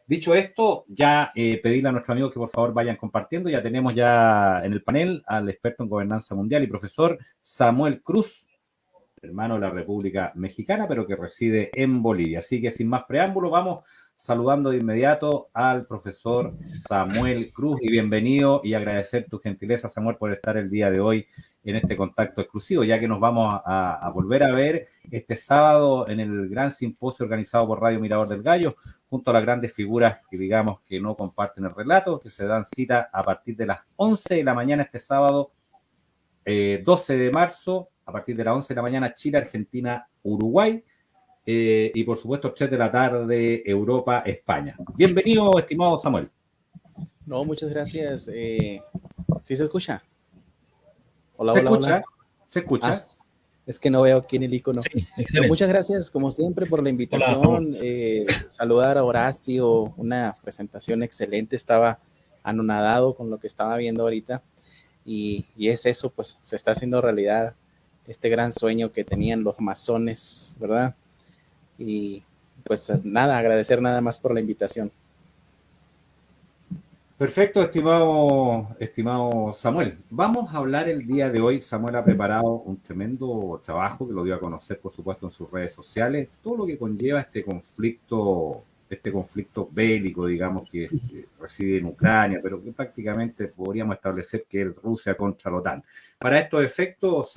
Dicho esto, ya pedirle a nuestros amigos que por favor vayan compartiendo. Ya tenemos ya en el panel al experto en gobernanza mundial y profesor Samuel Cruz, hermano de la República Mexicana, pero que reside en Bolivia. Así que sin más preámbulo, vamos saludando de inmediato al profesor Samuel Cruz y bienvenido y agradecer tu gentileza, Samuel, por estar el día de hoy en este contacto exclusivo, ya que nos vamos a volver a ver este sábado en el gran simposio organizado por Radio Mirador del Gallo, junto a las grandes figuras que digamos que no comparten el relato, que se dan cita a partir de las 11 de la mañana este sábado 12 de marzo, a partir de las 11 de la mañana, Chile, Argentina, Uruguay, y por supuesto 3 de la tarde, Europa, España. Bienvenido, estimado Samuel. No, muchas gracias. ¿Sí se escucha? Hola, ¿Se escucha? Hola. ¿Se escucha? Es que no veo aquí en el icono. Sí, excelente. Muchas gracias, como siempre, por la invitación. Saludar a Horacio, una presentación excelente. Estaba anonadado con lo que estaba viendo ahorita. Y es eso, pues se está haciendo realidad este gran sueño que tenían los masones, ¿verdad? Y pues nada, agradecer nada más por la invitación. Perfecto, estimado Samuel. Vamos a hablar el día de hoy. Samuel ha preparado un tremendo trabajo que lo dio a conocer, por supuesto, en sus redes sociales. Todo lo que conlleva este conflicto bélico, digamos, que reside en Ucrania, pero que prácticamente podríamos establecer que es Rusia contra la OTAN. Para estos efectos,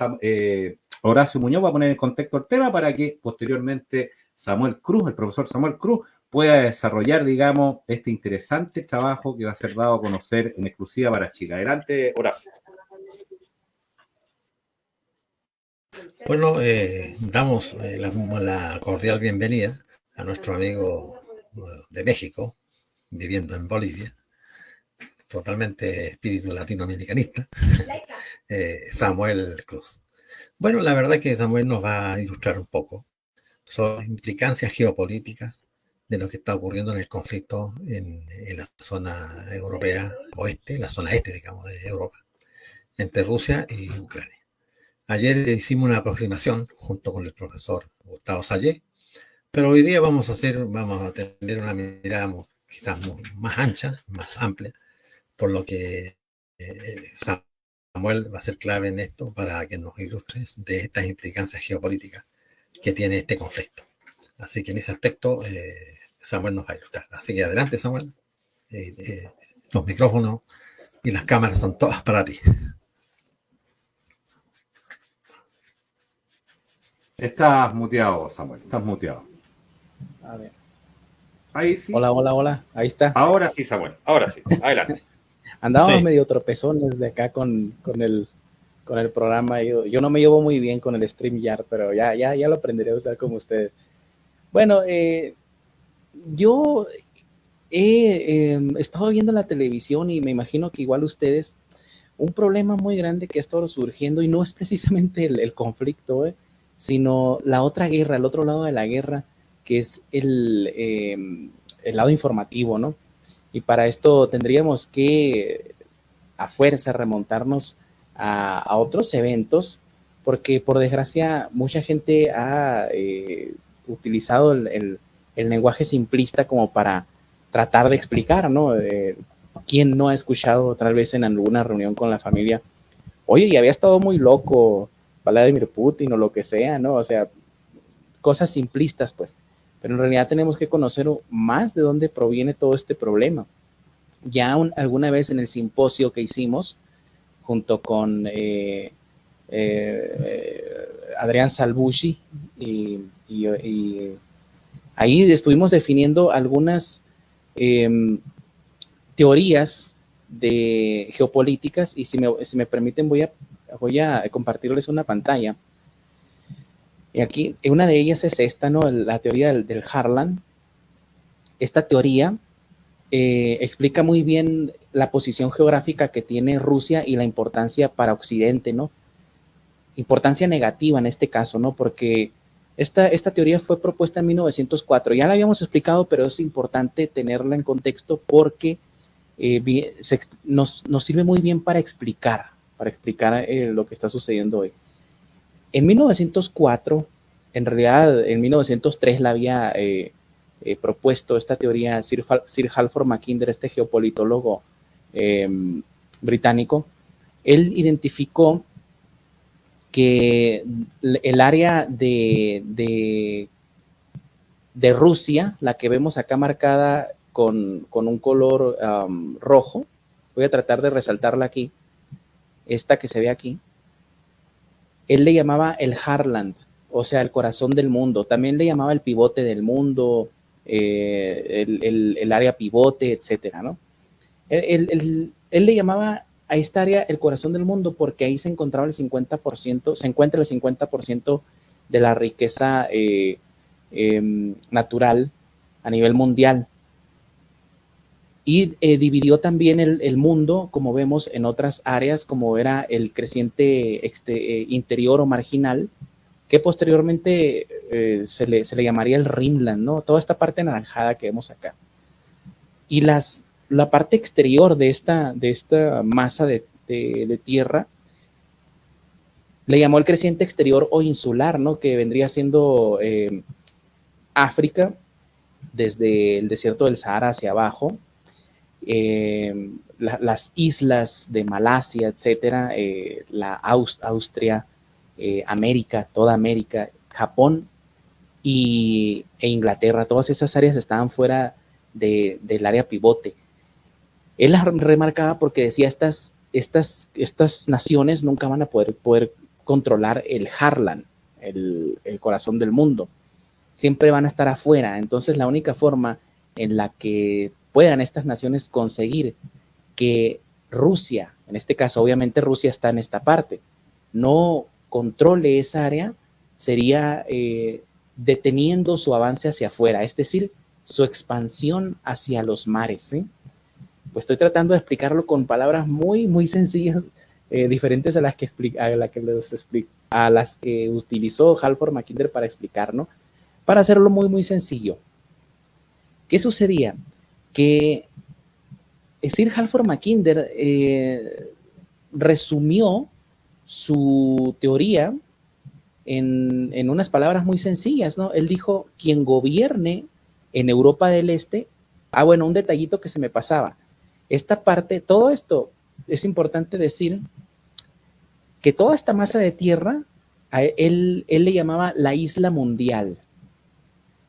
Horacio Muñoz va a poner en contexto el tema para que posteriormente Samuel Cruz, el profesor Samuel Cruz, pueda desarrollar, digamos, este interesante trabajo que va a ser dado a conocer en exclusiva para Chile. Adelante, Horacio. Bueno, damos la cordial bienvenida a nuestro amigo de México, viviendo en Bolivia, totalmente espíritu latinoamericanista, Samuel Cruz. Bueno, la verdad es que Samuel nos va a ilustrar un poco sobre las implicancias geopolíticas de lo que está ocurriendo en el conflicto en la zona europea oeste, la zona este, digamos, de Europa, entre Rusia y Ucrania. Ayer hicimos una aproximación junto con el profesor Gustavo Sallé, pero hoy día vamos a tener una mirada quizás más ancha, más amplia, por lo que Samuel va a ser clave en esto para que nos ilustre de estas implicancias geopolíticas que tiene este conflicto. Así que en ese aspecto Samuel nos va a ilustrar. Así que adelante, Samuel. Los micrófonos y las cámaras son todas para ti. Estás muteado, Samuel. Estás muteado. A ver. Ahí sí. Hola. Ahí está. Ahora sí, Samuel. Ahora sí. Adelante. Andábamos medio tropezones de acá con el programa. Yo no me llevo muy bien con el StreamYard, pero ya lo aprenderé a usar como ustedes. Bueno, yo he estado viendo la televisión y me imagino que igual ustedes, un problema muy grande que ha estado surgiendo, y no es precisamente el conflicto, sino la otra guerra, el otro lado de la guerra, que es el lado informativo, ¿no? Y para esto tendríamos que a fuerza remontarnos a otros eventos, porque por desgracia mucha gente ha utilizado el lenguaje simplista como para tratar de explicar, ¿no? ¿Quién no ha escuchado tal vez en alguna reunión con la familia? Oye, y había estado muy loco Vladimir Putin o lo que sea, ¿no? O sea, cosas simplistas, pues. Pero en realidad tenemos que conocer más de dónde proviene todo este problema. Ya alguna vez en el simposio que hicimos, junto con Adrián Salvucci, y ahí estuvimos definiendo algunas teorías de geopolíticas, y si me permiten voy a compartirles una pantalla. Y aquí, una de ellas es esta, ¿no? La teoría del Harlan. Esta teoría explica muy bien la posición geográfica que tiene Rusia y la importancia para Occidente, ¿no? Importancia negativa en este caso, ¿no? Porque esta teoría fue propuesta en 1904. Ya la habíamos explicado, pero es importante tenerla en contexto porque nos sirve muy bien para explicar lo que está sucediendo hoy. En 1904, en realidad en 1903 la había propuesto esta teoría Sir Halford Mackinder, este geopolitólogo británico. Él identificó que el área de Rusia, la que vemos acá marcada con un color rojo, voy a tratar de resaltarla aquí, esta que se ve aquí, él le llamaba el Heartland, o sea, el corazón del mundo. También le llamaba el pivote del mundo, el área pivote, etcétera, ¿no? Él le llamaba a esta área el corazón del mundo porque ahí se encontraba el 50%, se encuentra el 50% de la riqueza natural a nivel mundial. Y dividió también el mundo, como vemos, en otras áreas, como era el creciente interior o marginal, que posteriormente se le llamaría el Rimland, ¿no? Toda esta parte anaranjada que vemos acá. Y la parte exterior de esta masa de tierra le llamó el creciente exterior o insular, ¿no? Que vendría siendo África, desde el desierto del Sahara hacia abajo, las islas de Malasia, etcétera, la Austria, América, toda América, Japón e Inglaterra, todas esas áreas estaban fuera del área pivote. Él las remarcaba porque decía estas naciones nunca van a poder controlar el Heartland, el corazón del mundo. Siempre van a estar afuera. Entonces la única forma en la que puedan estas naciones conseguir que Rusia, en este caso obviamente Rusia está en esta parte, no controle esa área, sería deteniendo su avance hacia afuera, es decir, su expansión hacia los mares, ¿sí? Pues estoy tratando de explicarlo con palabras muy, muy sencillas, diferentes a las que utilizó Halford Mackinder para explicar, ¿no? Para hacerlo muy, muy sencillo. ¿Qué sucedía? Que Sir Halford Mackinder resumió su teoría en unas palabras muy sencillas, ¿no? Él dijo, quien gobierne en Europa del Este, bueno, un detallito que se me pasaba. Esta parte, todo esto, es importante decir que toda esta masa de tierra, él le llamaba la isla mundial,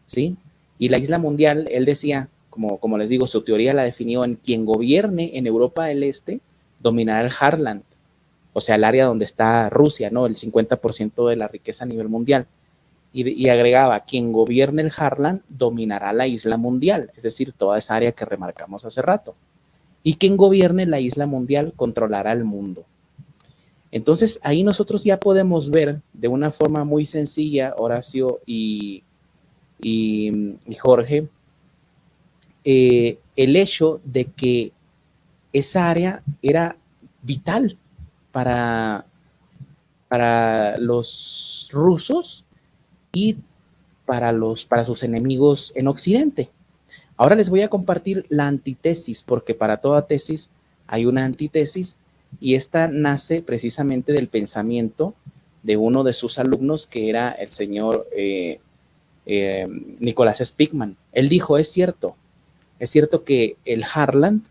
¿sí? Y la isla mundial, él decía, como les digo, su teoría la definió en quien gobierne en Europa del Este, dominará el Heartland, o sea, el área donde está Rusia, ¿no? El 50% de la riqueza a nivel mundial. Y agregaba, quien gobierne el Heartland dominará la isla mundial, es decir, toda esa área que remarcamos hace rato. Y quien gobierne la isla mundial controlará el mundo. Entonces, ahí nosotros ya podemos ver de una forma muy sencilla, Horacio y Jorge, el hecho de que esa área era vital para los rusos y para sus enemigos en Occidente. Ahora les voy a compartir la antítesis, porque para toda tesis hay una antítesis, y esta nace precisamente del pensamiento de uno de sus alumnos, que era el señor Nicolás Spigman. Él dijo, es cierto que el Heartland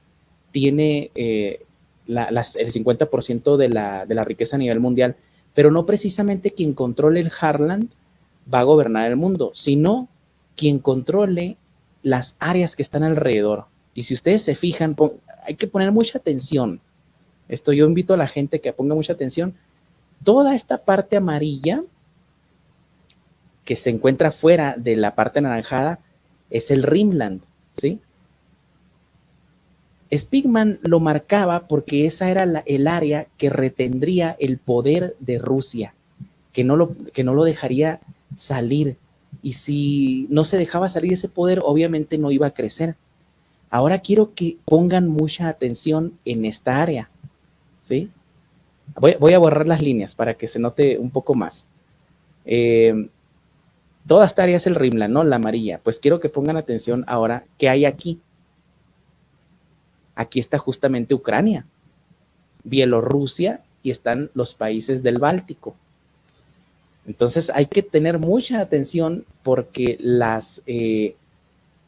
tiene el 50% de la riqueza a nivel mundial, pero no precisamente quien controle el Heartland va a gobernar el mundo, sino quien controle las áreas que están alrededor. Y si ustedes se fijan, hay que poner mucha atención. Esto yo invito a la gente que ponga mucha atención. Toda esta parte amarilla que se encuentra fuera de la parte anaranjada es el Rimland, ¿sí? Spigman lo marcaba porque esa era el área que retendría el poder de Rusia, que no lo dejaría salir. Y si no se dejaba salir ese poder, obviamente no iba a crecer. Ahora quiero que pongan mucha atención en esta área, ¿sí? Voy a borrar las líneas para que se note un poco más. Toda esta área es el Rimland, ¿no? La amarilla. Pues quiero que pongan atención ahora qué hay aquí. Aquí está justamente Ucrania, Bielorrusia, y están los países del Báltico. Entonces hay que tener mucha atención porque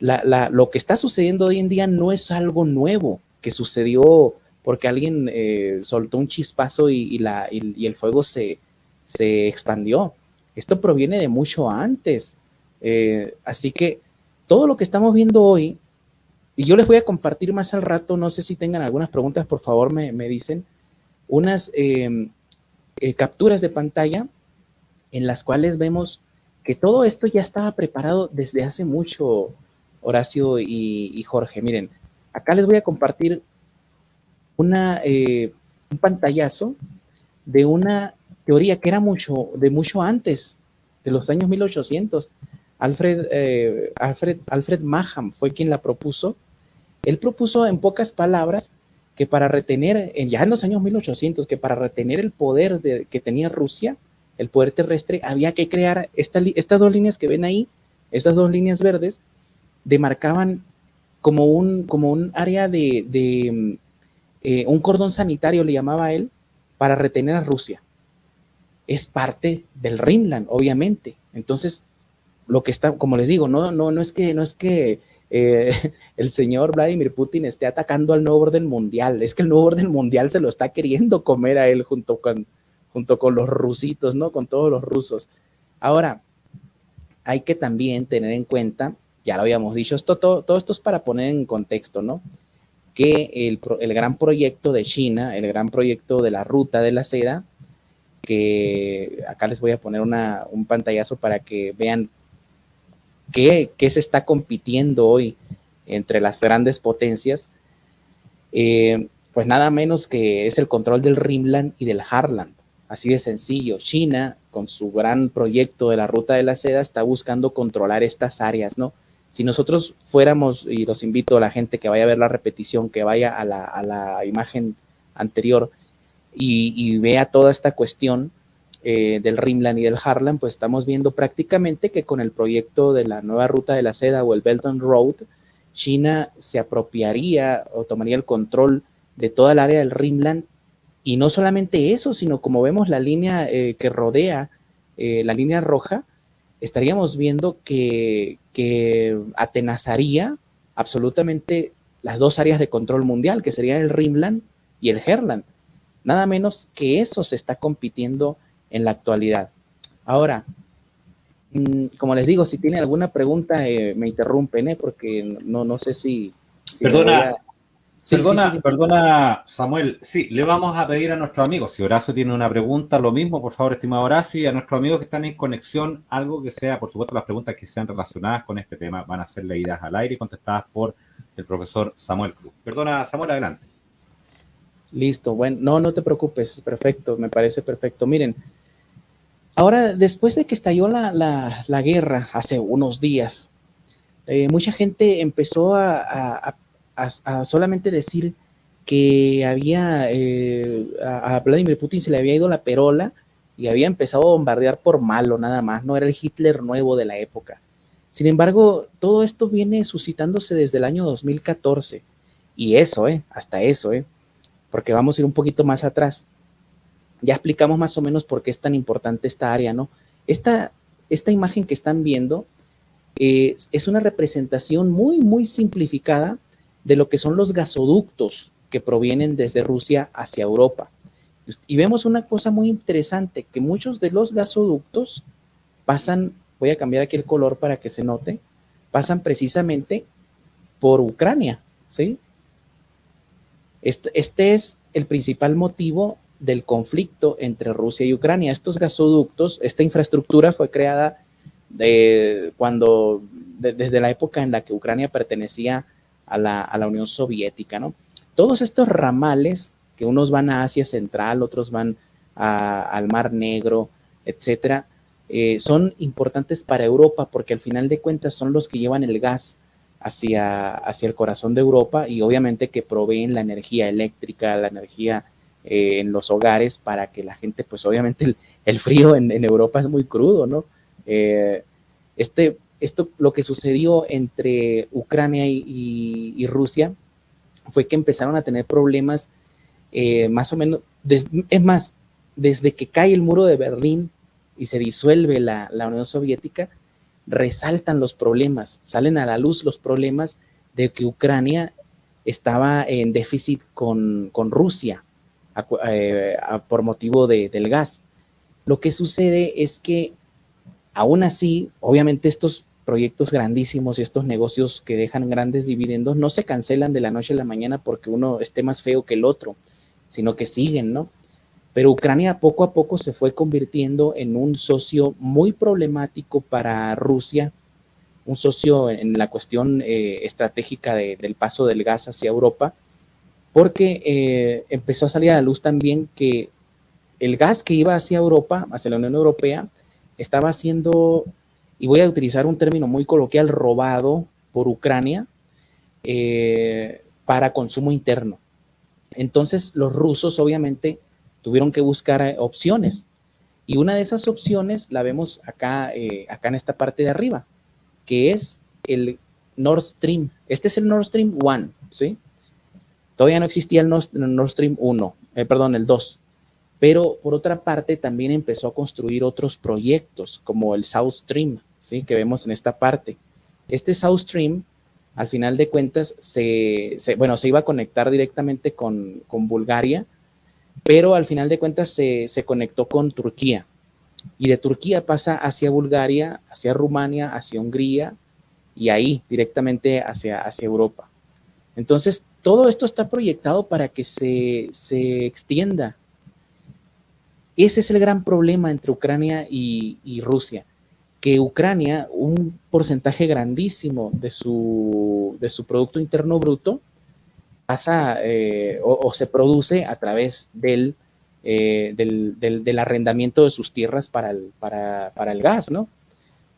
lo que está sucediendo hoy en día no es algo nuevo que sucedió porque alguien soltó un chispazo y el fuego se expandió. Esto proviene de mucho antes. Así que todo lo que estamos viendo hoy, y yo les voy a compartir más al rato, no sé si tengan algunas preguntas, por favor me dicen, unas capturas de pantalla en las cuales vemos que todo esto ya estaba preparado desde hace mucho, Horacio y Jorge. Miren, acá les voy a compartir un pantallazo de una teoría que era de mucho antes, de los años 1800. Alfred Maugham fue quien la propuso. Él propuso en pocas palabras que para retener, ya en los años 1800, que para retener el poder que tenía Rusia, el poder terrestre, había que crear estas dos líneas que ven ahí, estas dos líneas verdes, demarcaban como un área de un cordón sanitario, le llamaba él, para retener a Rusia. Es parte del Rimland, obviamente. Entonces, lo que está, como les digo, no es que el señor Vladimir Putin esté atacando al nuevo orden mundial, es que el nuevo orden mundial se lo está queriendo comer a él junto con los rusitos, ¿no? Con todos los rusos. Ahora, hay que también tener en cuenta, ya lo habíamos dicho, todo esto es para poner en contexto, ¿no? Que el gran proyecto de China, el gran proyecto de la ruta de la seda, que acá les voy a poner un pantallazo para que vean qué se está compitiendo hoy entre las grandes potencias, pues nada menos que es el control del Rimland y del Harland. Así de sencillo. China, con su gran proyecto de la ruta de la seda, está buscando controlar estas áreas, ¿no? Si nosotros fuéramos, y los invito a la gente que vaya a ver la repetición, que vaya a la imagen anterior y vea toda esta cuestión del Rimland y del Harland, pues estamos viendo prácticamente que con el proyecto de la nueva ruta de la seda o el Belt and Road, China se apropiaría o tomaría el control de toda el área del Rimland. Y no solamente eso, sino como vemos la línea que rodea la línea roja, estaríamos viendo que atenazaría absolutamente las dos áreas de control mundial, que serían el Rimland y el Harland. Nada menos que eso se está compitiendo en la actualidad. Ahora, como les digo, si tienen alguna pregunta, me interrumpen, porque no sé si Perdona. Perdona, Samuel. Sí, le vamos a pedir a nuestros amigos, si Horacio tiene una pregunta, lo mismo, por favor, estimado Horacio, y a nuestros amigos que están en conexión, algo que sea, por supuesto, las preguntas que sean relacionadas con este tema van a ser leídas al aire y contestadas por el profesor Samuel Cruz. Perdona, Samuel, adelante. Listo, bueno, no te preocupes, perfecto, me parece perfecto. Miren, ahora, después de que estalló la guerra hace unos días, mucha gente empezó a solamente decir que a Vladimir Putin se le había ido la perola y había empezado a bombardear por malo nada más, no era el Hitler nuevo de la época. Sin embargo, todo esto viene suscitándose desde el año 2014 y hasta eso, porque vamos a ir un poquito más atrás. Ya explicamos más o menos por qué es tan importante esta área, ¿no? Esta imagen que están viendo es una representación muy, muy simplificada de lo que son los gasoductos que provienen desde Rusia hacia Europa. Y vemos una cosa muy interesante, que muchos de los gasoductos pasan, voy a cambiar aquí el color para que se note, pasan precisamente por Ucrania, ¿sí? Este es el principal motivo del conflicto entre Rusia y Ucrania. Estos gasoductos, esta infraestructura fue creada desde la época en la que Ucrania pertenecía a la Unión Soviética, ¿no? Todos estos ramales, que unos van a Asia Central, otros van al Mar Negro, etcétera, son importantes para Europa porque al final de cuentas son los que llevan el gas hacia el corazón de Europa y obviamente que proveen la energía eléctrica, la energía en los hogares para que la gente, pues obviamente el frío en Europa es muy crudo, ¿no? Esto, lo que sucedió entre Ucrania y Rusia fue que empezaron a tener problemas más o menos, desde que cae el muro de Berlín y se disuelve la Unión Soviética, resaltan los problemas, salen a la luz los problemas de que Ucrania estaba en déficit con Rusia por motivo del gas. Lo que sucede es que aún así, obviamente estos proyectos grandísimos y estos negocios que dejan grandes dividendos no se cancelan de la noche a la mañana porque uno esté más feo que el otro, sino que siguen, ¿no? Pero Ucrania poco a poco se fue convirtiendo en un socio muy problemático para Rusia, un socio en la cuestión estratégica del paso del gas hacia Europa, porque empezó a salir a la luz también que el gas que iba hacia Europa, hacia la Unión Europea, estaba siendo, y voy a utilizar un término muy coloquial, robado por Ucrania para consumo interno. Entonces los rusos obviamente tuvieron que buscar opciones, y una de esas opciones la vemos acá en esta parte de arriba, que es el Nord Stream. Este es el Nord Stream 1, ¿sí? Todavía no existía el Nord Stream 1, perdón, el 2. Pero por otra parte también empezó a construir otros proyectos como el South Stream, ¿sí? Que vemos en esta parte. Este South Stream, al final de cuentas, se iba a conectar directamente con Bulgaria, pero al final de cuentas se conectó con Turquía. Y de Turquía pasa hacia Bulgaria, hacia Rumania, hacia Hungría y ahí directamente hacia Europa. Entonces, todo esto está proyectado para que se extienda. Ese es el gran problema entre Ucrania y Rusia, que Ucrania, un porcentaje grandísimo de su Producto Interno Bruto pasa o se produce a través del arrendamiento de sus tierras para el gas, ¿no?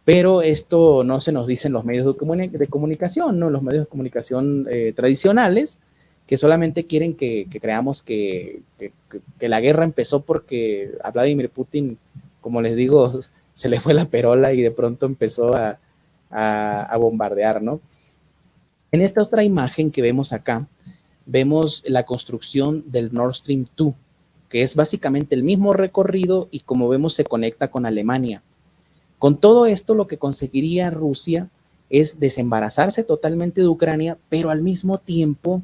Pero esto no se nos dice en los medios de comunicación, ¿no? Los medios de comunicación tradicionales, que solamente quieren que creamos que la guerra empezó porque a Vladimir Putin, como les digo, se le fue la perola y de pronto empezó a bombardear, ¿no? En esta otra imagen que vemos acá, vemos la construcción del Nord Stream 2, que es básicamente el mismo recorrido y como vemos se conecta con Alemania. Con todo esto lo que conseguiría Rusia es desembarazarse totalmente de Ucrania, pero al mismo tiempo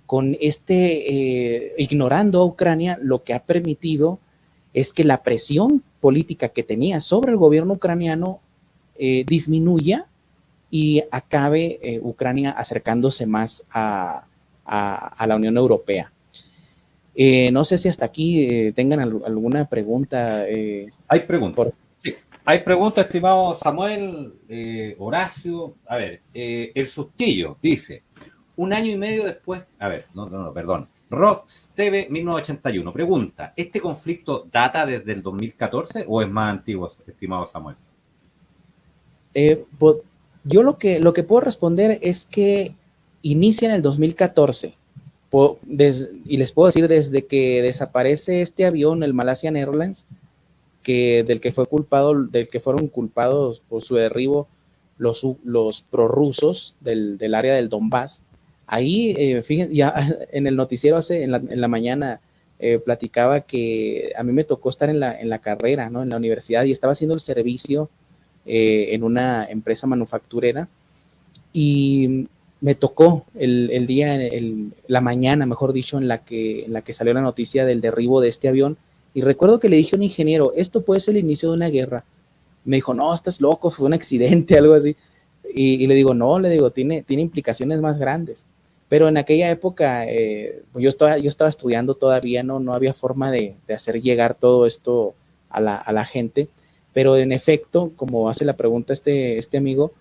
con ignorando a Ucrania, lo que ha permitido es que la presión política que tenía sobre el gobierno ucraniano disminuya y acabe Ucrania acercándose más a la Unión Europea. No sé si hasta aquí tengan alguna pregunta. Hay preguntas. Sí, hay preguntas, estimado Samuel, Horacio. A ver, el Sustillo dice, 1 año y medio después, perdón. Rock Steve 1981 pregunta, ¿este conflicto data desde el 2014 o es más antiguo, estimado Samuel? Yo lo que puedo responder es que inicia en el 2014 y les puedo decir desde que desaparece este avión, el Malaysian Airlines, del que fueron culpados por su derribo los prorrusos del área del Donbass. Ahí, fíjense, ya en el noticiero en la mañana platicaba que a mí me tocó estar en la carrera, ¿no? En la universidad, y estaba haciendo el servicio en una empresa manufacturera y me tocó el día, la mañana, mejor dicho, en la que salió la noticia del derribo de este avión, y recuerdo que le dije a un ingeniero, esto puede ser el inicio de una guerra. Me dijo, no, estás loco, fue un accidente, algo así. Y le digo, no, tiene implicaciones más grandes. Pero en aquella época, yo estaba estudiando todavía, no había forma de hacer llegar todo esto a la gente. Pero en efecto, como hace la pregunta este amigo,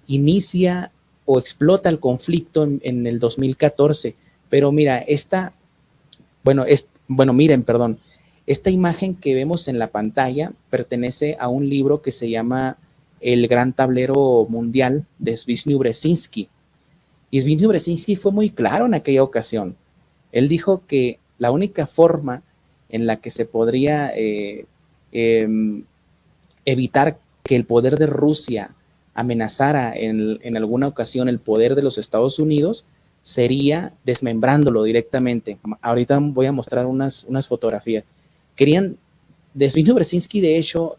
inicia o explota el conflicto en el 2014. Pero mira, miren, esta imagen que vemos en la pantalla pertenece a un libro que se llama El Gran Tablero Mundial de Zbigniew Brzezinski. Y Zbigniew Brzezinski fue muy claro en aquella ocasión. Él dijo que la única forma en la que se podría evitar que el poder de Rusia amenazara en alguna ocasión el poder de los Estados Unidos sería desmembrándolo directamente. Ahorita voy a mostrar unas fotografías. Zbigniew Brzezinski, de hecho,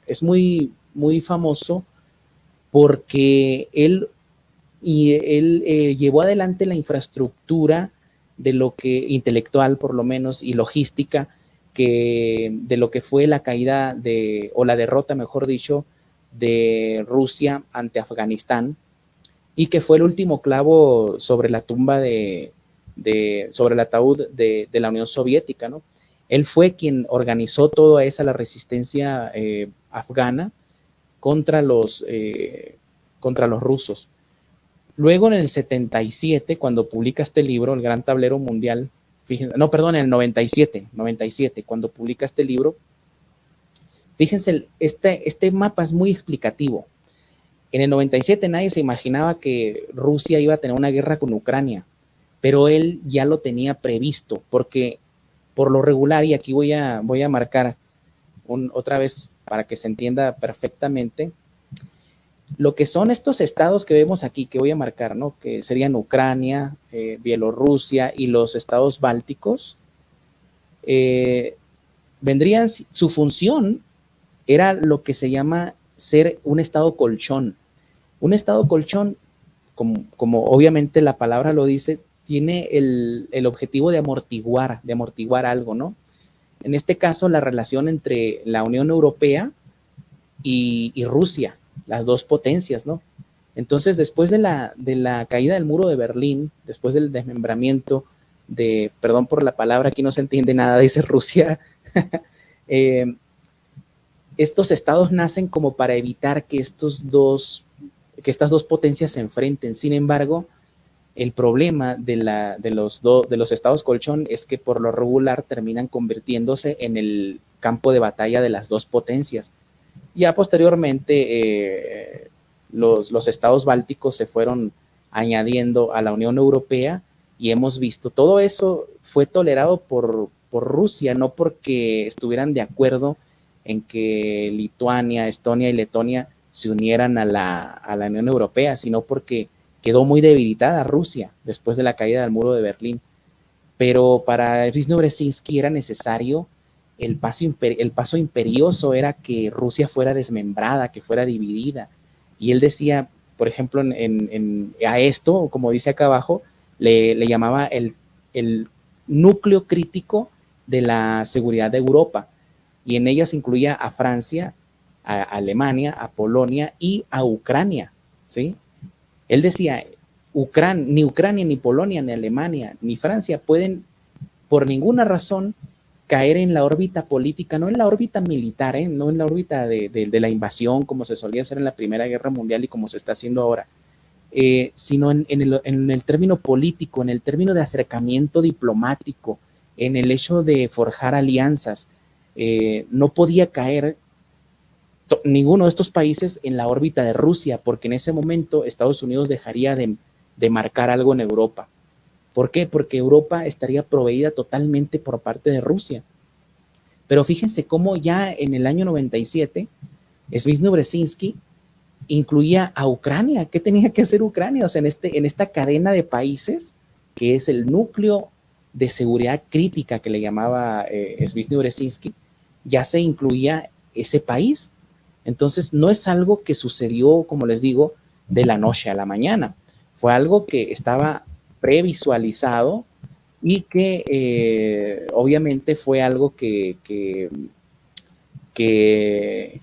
es muy muy famoso porque él llevó adelante la infraestructura de lo que, intelectual por lo menos, y logística, de lo que fue la caída o la derrota, mejor dicho, de Rusia ante Afganistán, y que fue el último clavo sobre la tumba sobre el ataúd de la Unión Soviética, ¿no? Él fue quien organizó toda la resistencia afgana contra los rusos. Luego en el 77, cuando publica este libro, El Gran Tablero Mundial, fíjense, no, perdón, en el 97, cuando publica este libro, fíjense, este mapa es muy explicativo. En el 97 nadie se imaginaba que Rusia iba a tener una guerra con Ucrania, pero él ya lo tenía previsto, porque por lo regular, y aquí voy a marcar otra vez para que se entienda perfectamente, lo que son estos estados que vemos aquí, que voy a marcar, ¿no? Que serían Ucrania, Bielorrusia y los estados bálticos, vendrían, su función era lo que se llama ser un estado colchón. Un estado colchón, como obviamente la palabra lo dice, tiene el objetivo de amortiguar algo, ¿no? En este caso, la relación entre la Unión Europea y Rusia, las dos potencias, ¿no? Entonces, después de la caída del muro de Berlín, después del desmembramiento perdón por la palabra, aquí no se entiende nada, dice Rusia, estos estados nacen como para evitar que estas dos potencias se enfrenten. Sin embargo, el problema de los estados colchón es que por lo regular terminan convirtiéndose en el campo de batalla de las dos potencias. Ya posteriormente los estados bálticos se fueron añadiendo a la Unión Europea y hemos visto, todo eso fue tolerado por Rusia, no porque estuvieran de acuerdo en que Lituania, Estonia y Letonia se unieran a la Unión Europea, sino porque quedó muy debilitada Rusia después de la caída del muro de Berlín. Pero para Rizno Brzezinski era necesario el paso imperioso, era que Rusia fuera desmembrada, que fuera dividida. Y él decía, por ejemplo, a esto, como dice acá abajo, le llamaba el núcleo crítico de la seguridad de Europa. Y en ella se incluía a Francia, a Alemania, a Polonia y a Ucrania, ¿sí? Él decía, ni Ucrania, ni Polonia, ni Alemania, ni Francia pueden, por ninguna razón, caer en la órbita política, no en la órbita militar, no en la órbita de la invasión, como se solía hacer en la Primera Guerra Mundial y como se está haciendo ahora, sino en el término político, en el término de acercamiento diplomático, en el hecho de forjar alianzas. No podía caer ninguno de estos países en la órbita de Rusia, porque en ese momento Estados Unidos dejaría de marcar algo en Europa. ¿Por qué? Porque Europa estaría proveída totalmente por parte de Rusia. Pero fíjense cómo ya en el año 97, Zbigniew Brzezinski incluía a Ucrania. ¿Qué tenía que hacer Ucrania? O sea, en esta cadena de países, que es el núcleo de seguridad crítica que le llamaba Zbigniew Brzezinski, ya se incluía ese país. Entonces, no es algo que sucedió, como les digo, de la noche a la mañana. Fue algo que estaba previsualizado y que obviamente fue algo que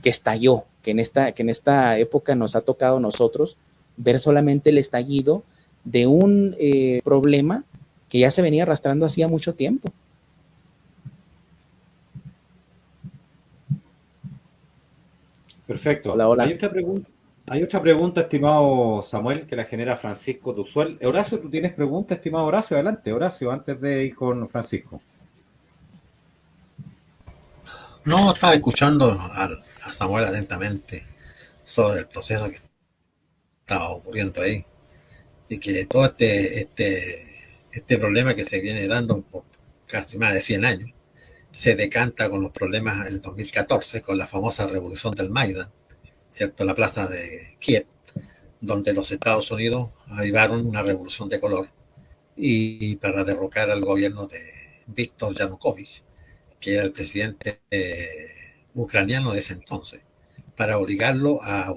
estalló, que en esta época nos ha tocado a nosotros ver solamente el estallido de un problema que ya se venía arrastrando hacía mucho tiempo. Perfecto. Hola, hola. Hay otra pregunta, estimado Samuel, que la genera Francisco Tuzuel. Horacio, ¿tú tienes pregunta, estimado Horacio? Adelante, Horacio, antes de ir con Francisco. No, estaba escuchando a Samuel atentamente sobre el proceso que estaba ocurriendo ahí y que todo este problema que se viene dando por casi más de 100 años se decanta con los problemas del 2014, con la famosa revolución del Maidán, ¿cierto? La plaza de Kiev, donde los Estados Unidos avivaron una revolución de color y para derrocar al gobierno de Víctor Yanukovych, que era el presidente ucraniano de ese entonces. para obligarlo a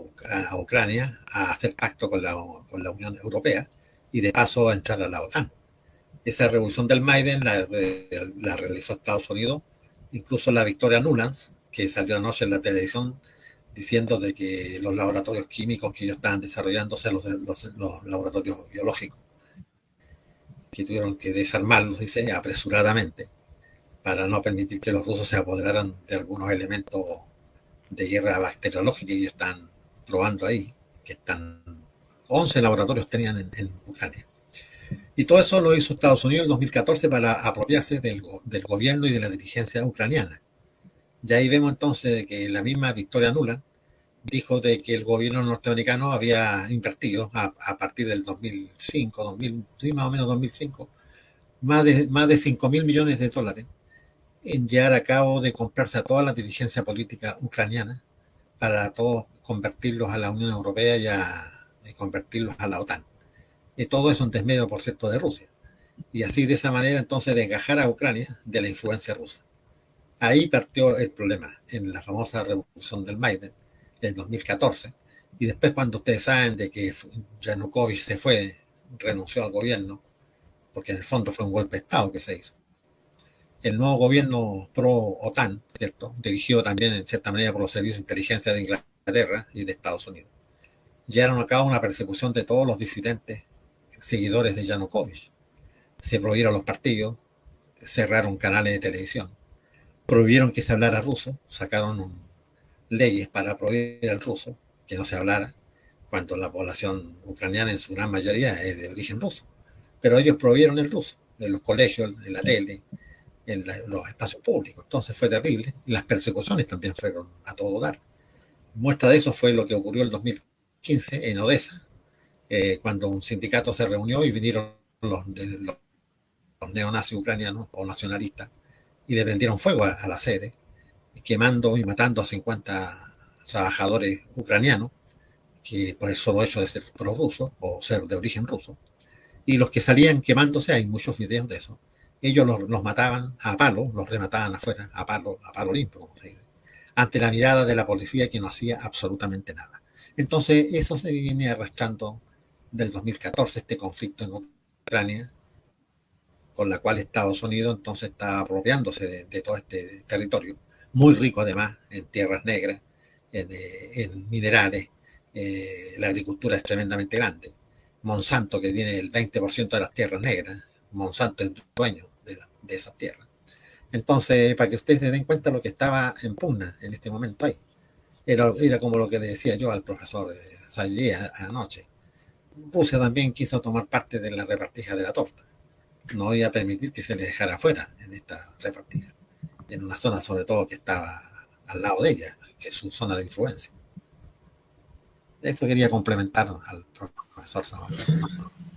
Ucrania a hacer pacto con la Unión Europea y de paso a entrar a la OTAN. Esa revolución del Maiden la realizó Estados Unidos, incluso la Victoria Nuland, que salió anoche en la televisión diciendo de que los laboratorios químicos que ellos estaban desarrollándose, los laboratorios biológicos, que tuvieron que desarmarlos, dice, apresuradamente, para no permitir que los rusos se apoderaran de algunos elementos de guerra bacteriológica que ellos están probando ahí, que están 11 laboratorios tenían en Ucrania. Y todo eso lo hizo Estados Unidos en 2014 para apropiarse del gobierno y de la dirigencia ucraniana. Y ahí vemos entonces de que la misma Victoria Nuland dijo de que el gobierno norteamericano había invertido a partir del 2005, sí, más o menos 2005, más de 5.000 millones de dólares en llevar a cabo de comprarse a toda la dirigencia política ucraniana para todos convertirlos a la Unión Europea y convertirlos a la OTAN. Y todo eso en desmedro, por cierto, de Rusia. Y así, de esa manera, entonces, desgajar a Ucrania de la influencia rusa. Ahí partió el problema, en la famosa revolución del Maiden, en 2014. Y después, cuando ustedes saben de que Yanukovych se fue, renunció al gobierno, porque en el fondo fue un golpe de Estado que se hizo. El nuevo gobierno pro-OTAN, ¿cierto?, dirigido también en cierta manera por los servicios de inteligencia de Inglaterra y de Estados Unidos, llevaron a cabo una persecución de todos los disidentes seguidores de Yanukovych. Se prohibieron los partidos, cerraron canales de televisión, prohibieron que se hablara ruso, sacaron leyes para prohibir el ruso, que no se hablara, cuando la población ucraniana en su gran mayoría es de origen ruso. Pero ellos prohibieron el ruso, en los colegios, en la tele, en los espacios públicos. Entonces fue terrible. Y las persecuciones también fueron a todo dar. Muestra de eso fue lo que ocurrió en 2015 en Odessa, cuando un sindicato se reunió y vinieron los neonazis ucranianos o nacionalistas y le prendieron fuego a la sede, quemando y matando a 50 trabajadores ucranianos que por el solo hecho de ser prorrusos o ser de origen ruso. Y los que salían quemándose, hay muchos videos de eso, ellos los mataban a palo, los remataban afuera, a palo limpio, como se dice, ante la mirada de la policía que no hacía absolutamente nada. Entonces eso se viene arrastrando del 2014, este conflicto en Ucrania, con la cual Estados Unidos entonces está apropiándose de todo este territorio, muy rico además en tierras negras, en minerales, la agricultura es tremendamente grande. Monsanto, que tiene el 20% de las tierras negras, Monsanto es dueño de esas tierras. Entonces, para que ustedes se den cuenta lo que estaba en pugna en este momento ahí. Era como lo que le decía yo al profesor Sallé anoche. Rusia también quiso tomar parte de la repartija de la torta. No iba a permitir que se le dejara fuera en esta repartija, en una zona sobre todo que estaba al lado de ella, que es su zona de influencia. Eso quería complementar al profesor Samuel.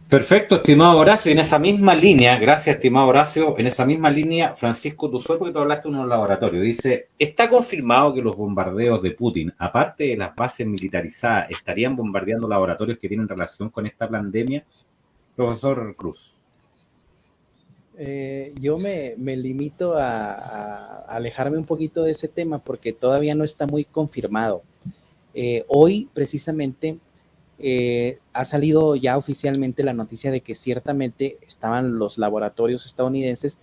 Perfecto, estimado Horacio. En esa misma línea, gracias, estimado Horacio, en esa misma línea, Francisco Tuzol, porque tú hablaste de unos laboratorios, dice, ¿está confirmado que los bombardeos de Putin, aparte de las bases militarizadas, estarían bombardeando laboratorios que tienen relación con esta pandemia? Profesor Cruz. Yo me limito a alejarme un poquito de ese tema porque todavía no está muy confirmado. Hoy, precisamente, ha salido ya oficialmente la noticia de que ciertamente estaban los laboratorios estadounidenses.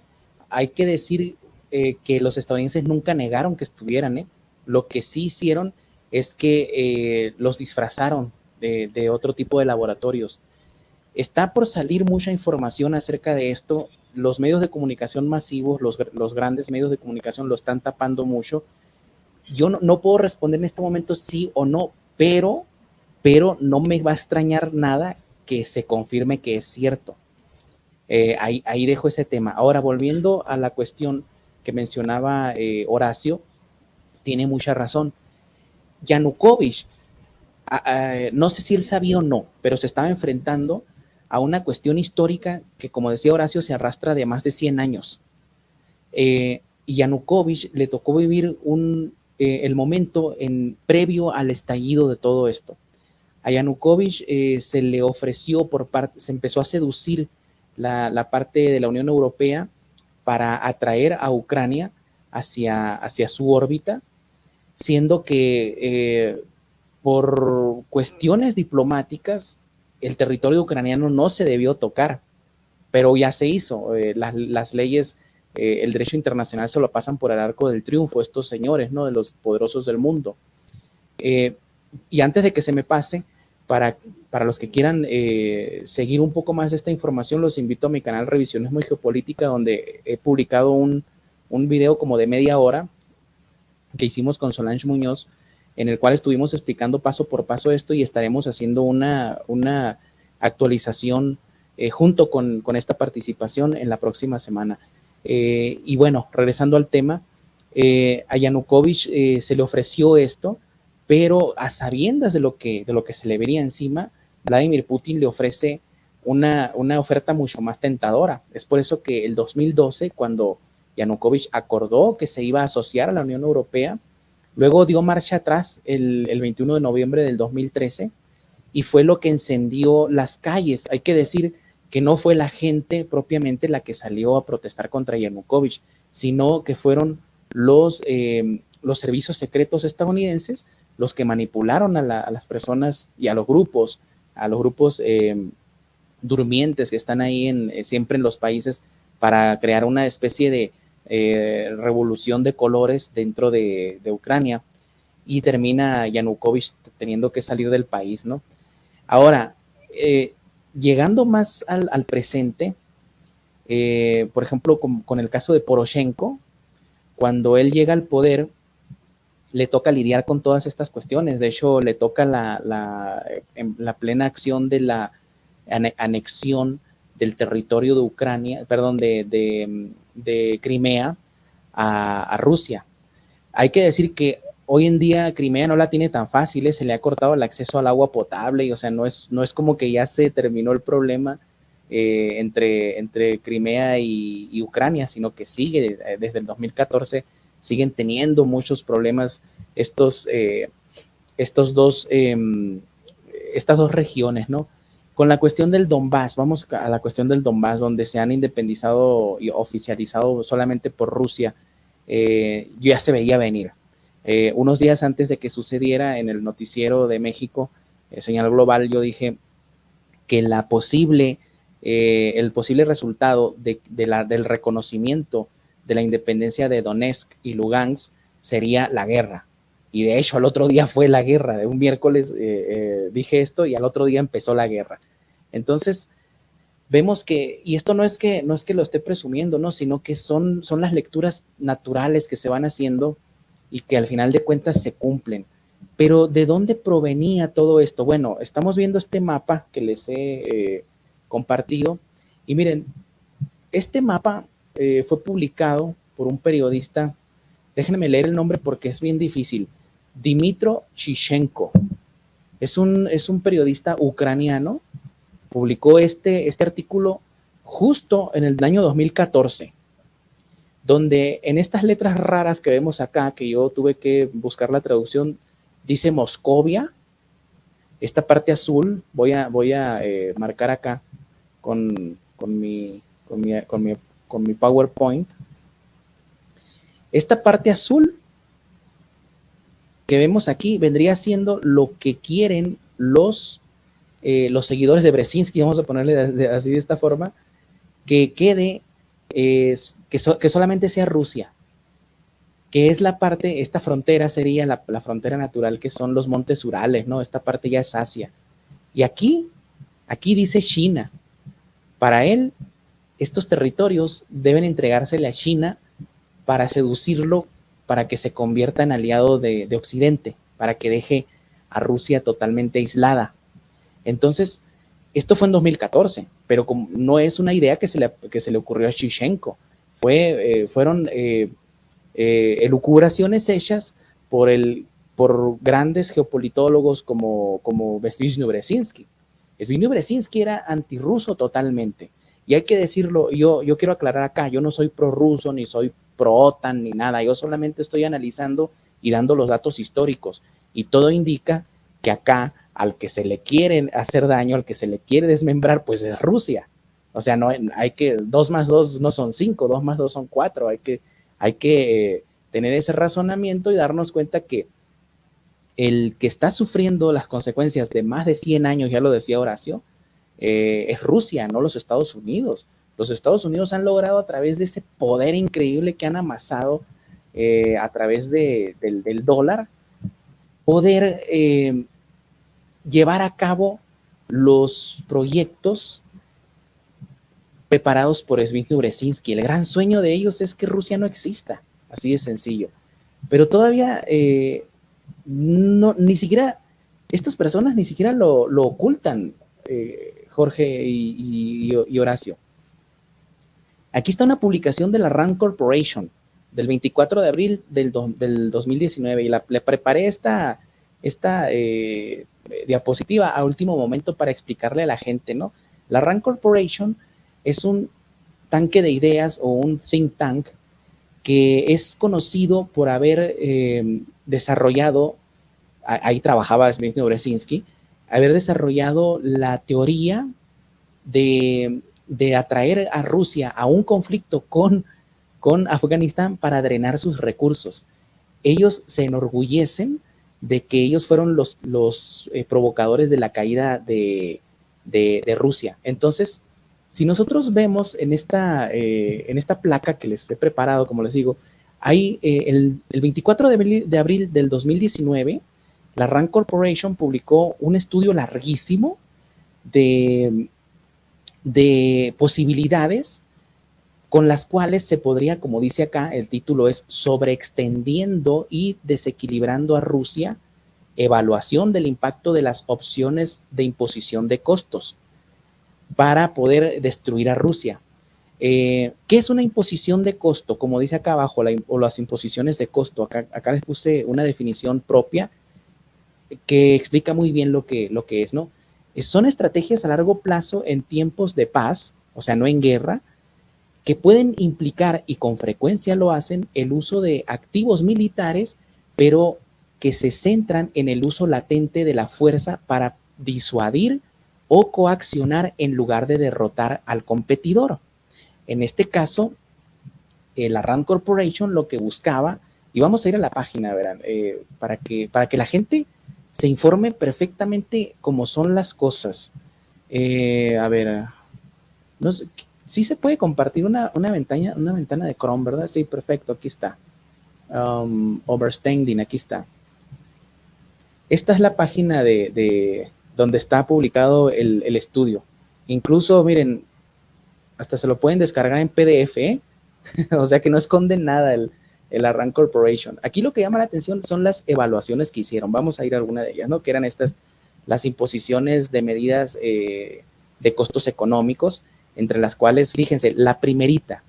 Hay que decir que los estadounidenses nunca negaron que estuvieran. Lo que sí hicieron es que los disfrazaron de otro tipo de laboratorios. Está por salir mucha información acerca de esto. Los medios de comunicación masivos, los grandes medios de comunicación lo están tapando mucho. Yo no puedo responder en este momento sí o no, pero no me va a extrañar nada que se confirme que es cierto. Ahí dejo ese tema. Ahora, volviendo a la cuestión que mencionaba Horacio, tiene mucha razón. Yanukovych, no sé si él sabía o no, pero se estaba enfrentando a una cuestión histórica que, como decía Horacio, se arrastra de más de 100 años. Y Yanukovych le tocó vivir el momento previo al estallido de todo esto. A Yanukovych se le ofreció se empezó a seducir la parte de la Unión Europea para atraer a Ucrania hacia su órbita siendo que por cuestiones diplomáticas el territorio ucraniano no se debió tocar, pero ya se hizo. Las leyes, el derecho internacional se lo pasan por el arco del triunfo estos señores, ¿no? De los poderosos del mundo. Y antes de que se me pase, para los que quieran seguir un poco más esta información, los invito a mi canal Revisionismo y Geopolítica, donde he publicado un video como de media hora que hicimos con Solange Muñoz, en el cual estuvimos explicando paso por paso esto, y estaremos haciendo una actualización junto con esta participación en la próxima semana. Y bueno, regresando al tema, a Yanukovych se le ofreció esto, pero a sabiendas de lo que se le vería encima, Vladimir Putin le ofrece una oferta mucho más tentadora. Es por eso que el 2012, cuando Yanukovych acordó que se iba a asociar a la Unión Europea, luego dio marcha atrás el 21 de noviembre del 2013, y fue lo que encendió las calles. Hay que decir que no fue la gente propiamente la que salió a protestar contra Yanukovych, sino que fueron los servicios secretos estadounidenses los que manipularon a las personas y a los grupos durmientes que están ahí siempre en los países, para crear una especie de revolución de colores dentro de Ucrania, y termina Yanukovych teniendo que salir del país, ¿no? Ahora, llegando más al presente, por ejemplo, con el caso de Poroshenko, cuando él llega al poder, le toca lidiar con todas estas cuestiones. De hecho, le toca la plena acción de la anexión del territorio de Ucrania, perdón, de Crimea a Rusia. Hay que decir que hoy en día Crimea no la tiene tan fácil, se le ha cortado el acceso al agua potable, y o sea, no es como que ya se terminó el problema entre Crimea y Ucrania, sino que sigue desde el 2014, siguen teniendo muchos problemas estas dos regiones, ¿no? Con la cuestión del Donbass, vamos a la cuestión del Donbass, donde se han independizado y oficializado solamente por Rusia. Ya se veía venir. Unos días antes de que sucediera, en el noticiero de México, Señal Global, yo dije que el posible resultado del reconocimiento de la independencia de Donetsk y Lugansk sería la guerra. Y de hecho, al otro día fue la guerra. De un miércoles dije esto, y al otro día empezó la guerra. Entonces, vemos que, y esto no es que lo esté presumiendo, ¿no? Sino que son las lecturas naturales que se van haciendo y que al final de cuentas se cumplen. Pero ¿de dónde provenía todo esto? Bueno, estamos viendo este mapa que les he compartido, y miren, este mapa fue publicado por un periodista, déjenme leer el nombre porque es bien difícil, Dmytro Chichenko. Es un periodista ucraniano. Publicó este artículo justo en el año 2014, donde en estas letras raras que vemos acá, que yo tuve que buscar la traducción, dice Moscovia. Esta parte azul, voy a marcar acá con mi PowerPoint. Esta parte azul que vemos aquí vendría siendo lo que quieren los seguidores de Brzezinski, vamos a ponerle así de esta forma, que quede, que solamente sea Rusia, que es la parte, esta frontera sería la frontera natural, que son los montes Urales, ¿no? Esta parte ya es Asia. Y aquí dice China. Para él, estos territorios deben entregársele a China para seducirlo, para que se convierta en aliado de Occidente, para que deje a Rusia totalmente aislada. Entonces, esto fue en 2014, pero como no es una idea que se le ocurrió a Chichenko, fueron elucubraciones hechas por grandes geopolitólogos como Zbigniew Brzezinski. Zbigniew Brzezinski era antirruso totalmente. Y hay que decirlo, yo quiero aclarar acá, yo no soy prorruso, ni soy pro-OTAN, ni nada. Yo solamente estoy analizando y dando los datos históricos. Y todo indica que acá, al que se le quiere hacer daño, al que se le quiere desmembrar, pues es Rusia. O sea, no hay que, 2 más 2 no son 5, 2 más 2 son 4. Hay que tener ese razonamiento y darnos cuenta que el que está sufriendo las consecuencias de más de 100 años, ya lo decía Horacio, es Rusia, no los Estados Unidos. Los Estados Unidos han logrado a través de ese poder increíble que han amasado a través del dólar, poder llevar a cabo los proyectos preparados por Zbigniew Brzezinski. El gran sueño de ellos es que Rusia no exista, así de sencillo. Pero todavía ni siquiera, estas personas ni siquiera lo ocultan, Jorge y Horacio. Aquí está una publicación de la RAND Corporation del 24 de abril del 2019 y le preparé esta diapositiva a último momento para explicarle a la gente, ¿no? La RAND Corporation es un tanque de ideas o un think tank que es conocido por haber desarrollado, ahí trabajaba Zbigniew Brzezinski, haber desarrollado la teoría de atraer a Rusia a un conflicto con Afganistán para drenar sus recursos. Ellos se enorgullecen de que ellos fueron los provocadores de la caída de Rusia. Entonces, si nosotros vemos en esta placa que les he preparado, como les digo, hay el 24 de abril del 2019, la RAND Corporation publicó un estudio larguísimo de posibilidades con las cuales se podría, como dice acá, el título es Sobreextendiendo y desequilibrando a Rusia, evaluación del impacto de las opciones de imposición de costos para poder destruir a Rusia. ¿Qué es una imposición de costo? Como dice acá abajo, o las imposiciones de costo. Acá les puse una definición propia que explica muy bien lo que es, ¿no? Son estrategias a largo plazo en tiempos de paz, o sea, no en guerra, que pueden implicar, y con frecuencia lo hacen, el uso de activos militares, pero que se centran en el uso latente de la fuerza para disuadir o coaccionar en lugar de derrotar al competidor. En este caso, la RAND Corporation lo que buscaba, y vamos a ir a la página, verán, para que la gente se informe perfectamente cómo son las cosas. A ver, no sé, sí se puede compartir una ventana de Chrome, ¿verdad? Sí, perfecto, aquí está. Overstanding, aquí está. Esta es la página de donde está publicado el estudio. Incluso, miren, hasta se lo pueden descargar en PDF, ¿eh? O sea que no esconden nada el RAND Corporation. Aquí lo que llama la atención son las evaluaciones que hicieron. Vamos a ir a alguna de ellas, ¿no? Que eran las imposiciones de medidas de costos económicos, entre las cuales, fíjense, la primerita,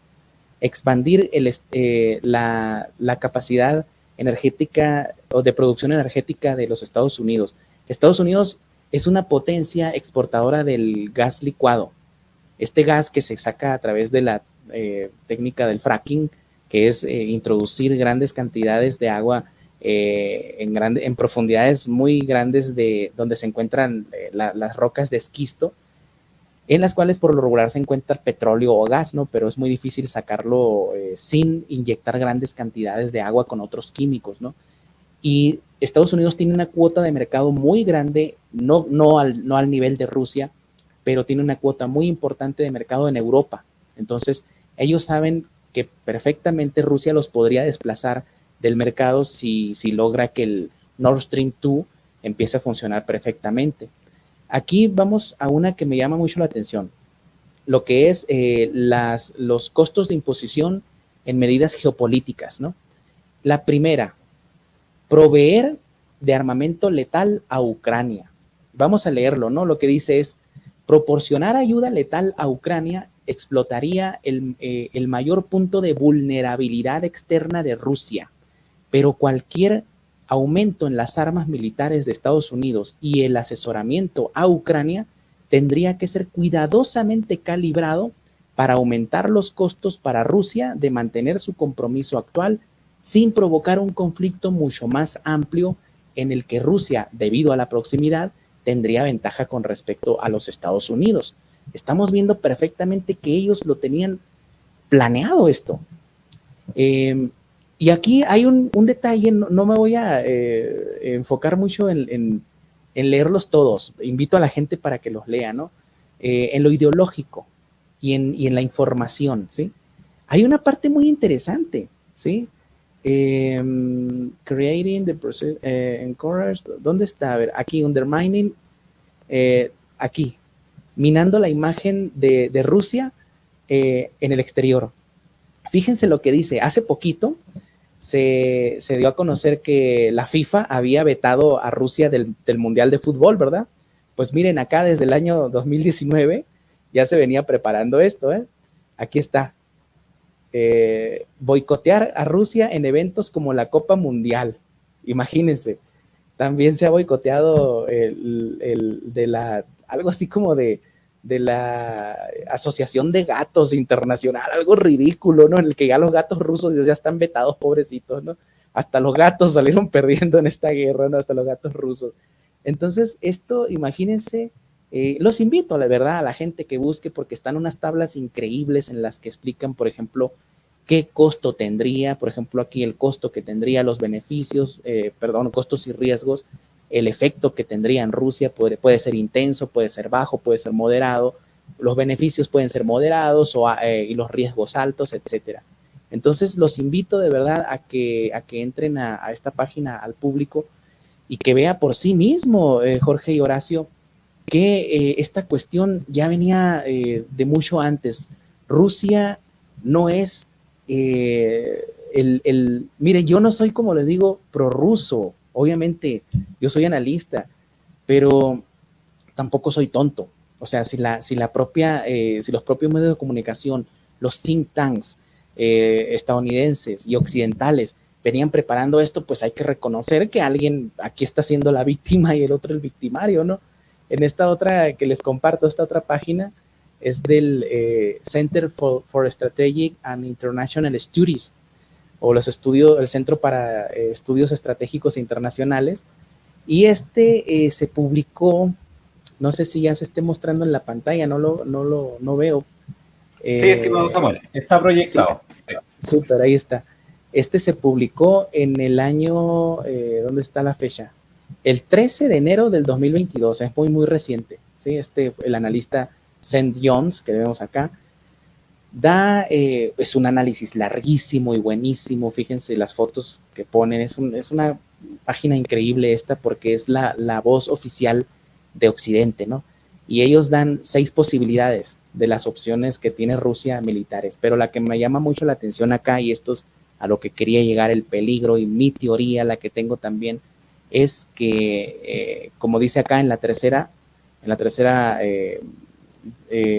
expandir la capacidad energética o de producción energética de los Estados Unidos. Estados Unidos es una potencia exportadora del gas licuado. Este gas que se saca a través de la técnica del fracking, que es introducir grandes cantidades de agua en profundidades muy grandes de donde se encuentran las rocas de esquisto, en las cuales por lo regular se encuentra petróleo o gas, ¿no? Pero es muy difícil sacarlo sin inyectar grandes cantidades de agua con otros químicos, ¿no? Y Estados Unidos tiene una cuota de mercado muy grande, no al nivel de Rusia, pero tiene una cuota muy importante de mercado en Europa. Entonces, ellos saben que perfectamente Rusia los podría desplazar del mercado si logra que el Nord Stream 2 empiece a funcionar perfectamente. Aquí vamos a una que me llama mucho la atención, lo que es los costos de imposición en medidas geopolíticas, ¿no? La primera, proveer de armamento letal a Ucrania. Vamos a leerlo, ¿no? Lo que dice es, proporcionar ayuda letal a Ucrania explotaría el mayor punto de vulnerabilidad externa de Rusia, pero cualquier aumento en las armas militares de Estados Unidos y el asesoramiento a Ucrania tendría que ser cuidadosamente calibrado para aumentar los costos para Rusia de mantener su compromiso actual sin provocar un conflicto mucho más amplio en el que Rusia, debido a la proximidad, tendría ventaja con respecto a los Estados Unidos. Estamos viendo perfectamente que ellos lo tenían planeado esto. Y aquí hay un detalle, no me voy a enfocar mucho en leerlos todos, invito a la gente para que los lea, ¿no? En lo ideológico y en la información, ¿sí? Hay una parte muy interesante, ¿sí? Creating the process, encourage, ¿dónde está? A ver, aquí, undermining, aquí, minando la imagen de Rusia en el exterior. Fíjense lo que dice, hace poquito se dio a conocer que la FIFA había vetado a Rusia del Mundial de Fútbol, ¿verdad? Pues miren, acá desde el año 2019 ya se venía preparando esto, ¿eh? Aquí está. Boicotear a Rusia en eventos como la Copa Mundial. Imagínense. También se ha boicoteado algo así como de la Asociación de Gatos Internacional, algo ridículo, ¿no? En el que ya los gatos rusos ya están vetados, pobrecitos, ¿no? Hasta los gatos salieron perdiendo en esta guerra, ¿no? Hasta los gatos rusos. Entonces, esto, imagínense, los invito, la verdad, a la gente que busque, porque están unas tablas increíbles en las que explican, por ejemplo, qué costo tendría, por ejemplo, aquí el costo que tendría, los beneficios, costos y riesgos, el efecto que tendría en Rusia puede ser intenso, puede ser bajo, puede ser moderado, los beneficios pueden ser moderados y los riesgos altos, etcétera. Entonces, los invito de verdad a que entren a esta página al público y que vea por sí mismo, Jorge y Horacio, que esta cuestión ya venía de mucho antes. Rusia no es mire, yo no soy, como les digo, prorruso, obviamente yo soy analista, pero tampoco soy tonto. O sea, si los propios medios de comunicación, los think tanks estadounidenses y occidentales venían preparando esto, pues hay que reconocer que alguien aquí está siendo la víctima y el otro el victimario, ¿no? En esta otra que les comparto, esta otra página, es del Center for Strategic and International Studies, o el Centro para Estudios Estratégicos Internacionales, y se publicó, no sé si ya se esté mostrando en la pantalla, no veo. Sí, estimado Samuel, está proyectado. Sí, súper, ahí está. Se publicó en el año, ¿dónde está la fecha? El 13 de enero del 2022, es muy, muy reciente. ¿Sí? El analista St. John's, que vemos acá, es un análisis larguísimo y buenísimo. Fíjense las fotos que ponen, es una página increíble esta, porque es la voz oficial de Occidente, ¿no? Y ellos dan 6 posibilidades de las opciones que tiene Rusia militares, pero la que me llama mucho la atención acá, y esto es a lo que quería llegar, el peligro, y mi teoría, la que tengo también, es que, como dice acá en la tercera,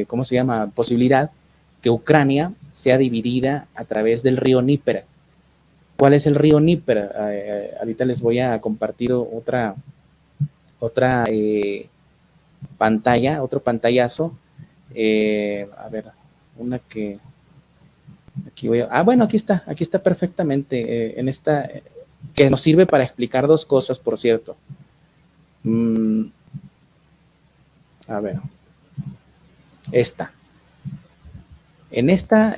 ¿cómo se llama? Posibilidad, que Ucrania sea dividida a través del río Níper. ¿Cuál es el río Níper? Ahorita les voy a compartir otra pantalla, otro pantallazo. A ver, una que aquí bueno, aquí está perfectamente en esta, que nos sirve para explicar 2 cosas, por cierto. A ver, en esta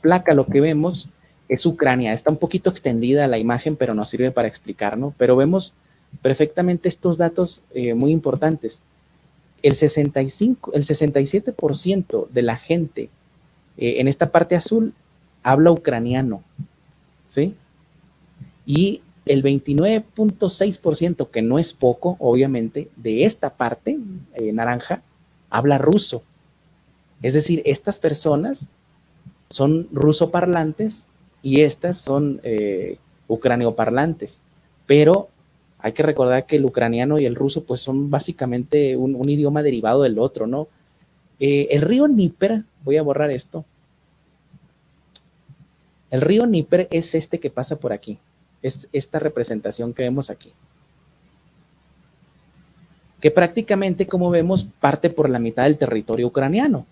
placa lo que vemos es Ucrania. Está un poquito extendida la imagen, pero nos sirve para explicar, ¿no? Pero vemos perfectamente estos datos muy importantes. El 67% de la gente en esta parte azul habla ucraniano, ¿sí? Y el 29.6%, que no es poco, obviamente, de esta parte naranja, habla ruso. Es decir, estas personas son rusoparlantes y estas son ucranioparlantes, pero hay que recordar que el ucraniano y el ruso pues son básicamente un idioma derivado del otro, ¿no? El río Níper, voy a borrar esto, el río Níper es que pasa por aquí, es esta representación que vemos aquí, que prácticamente, como vemos, parte por la mitad del territorio ucraniano.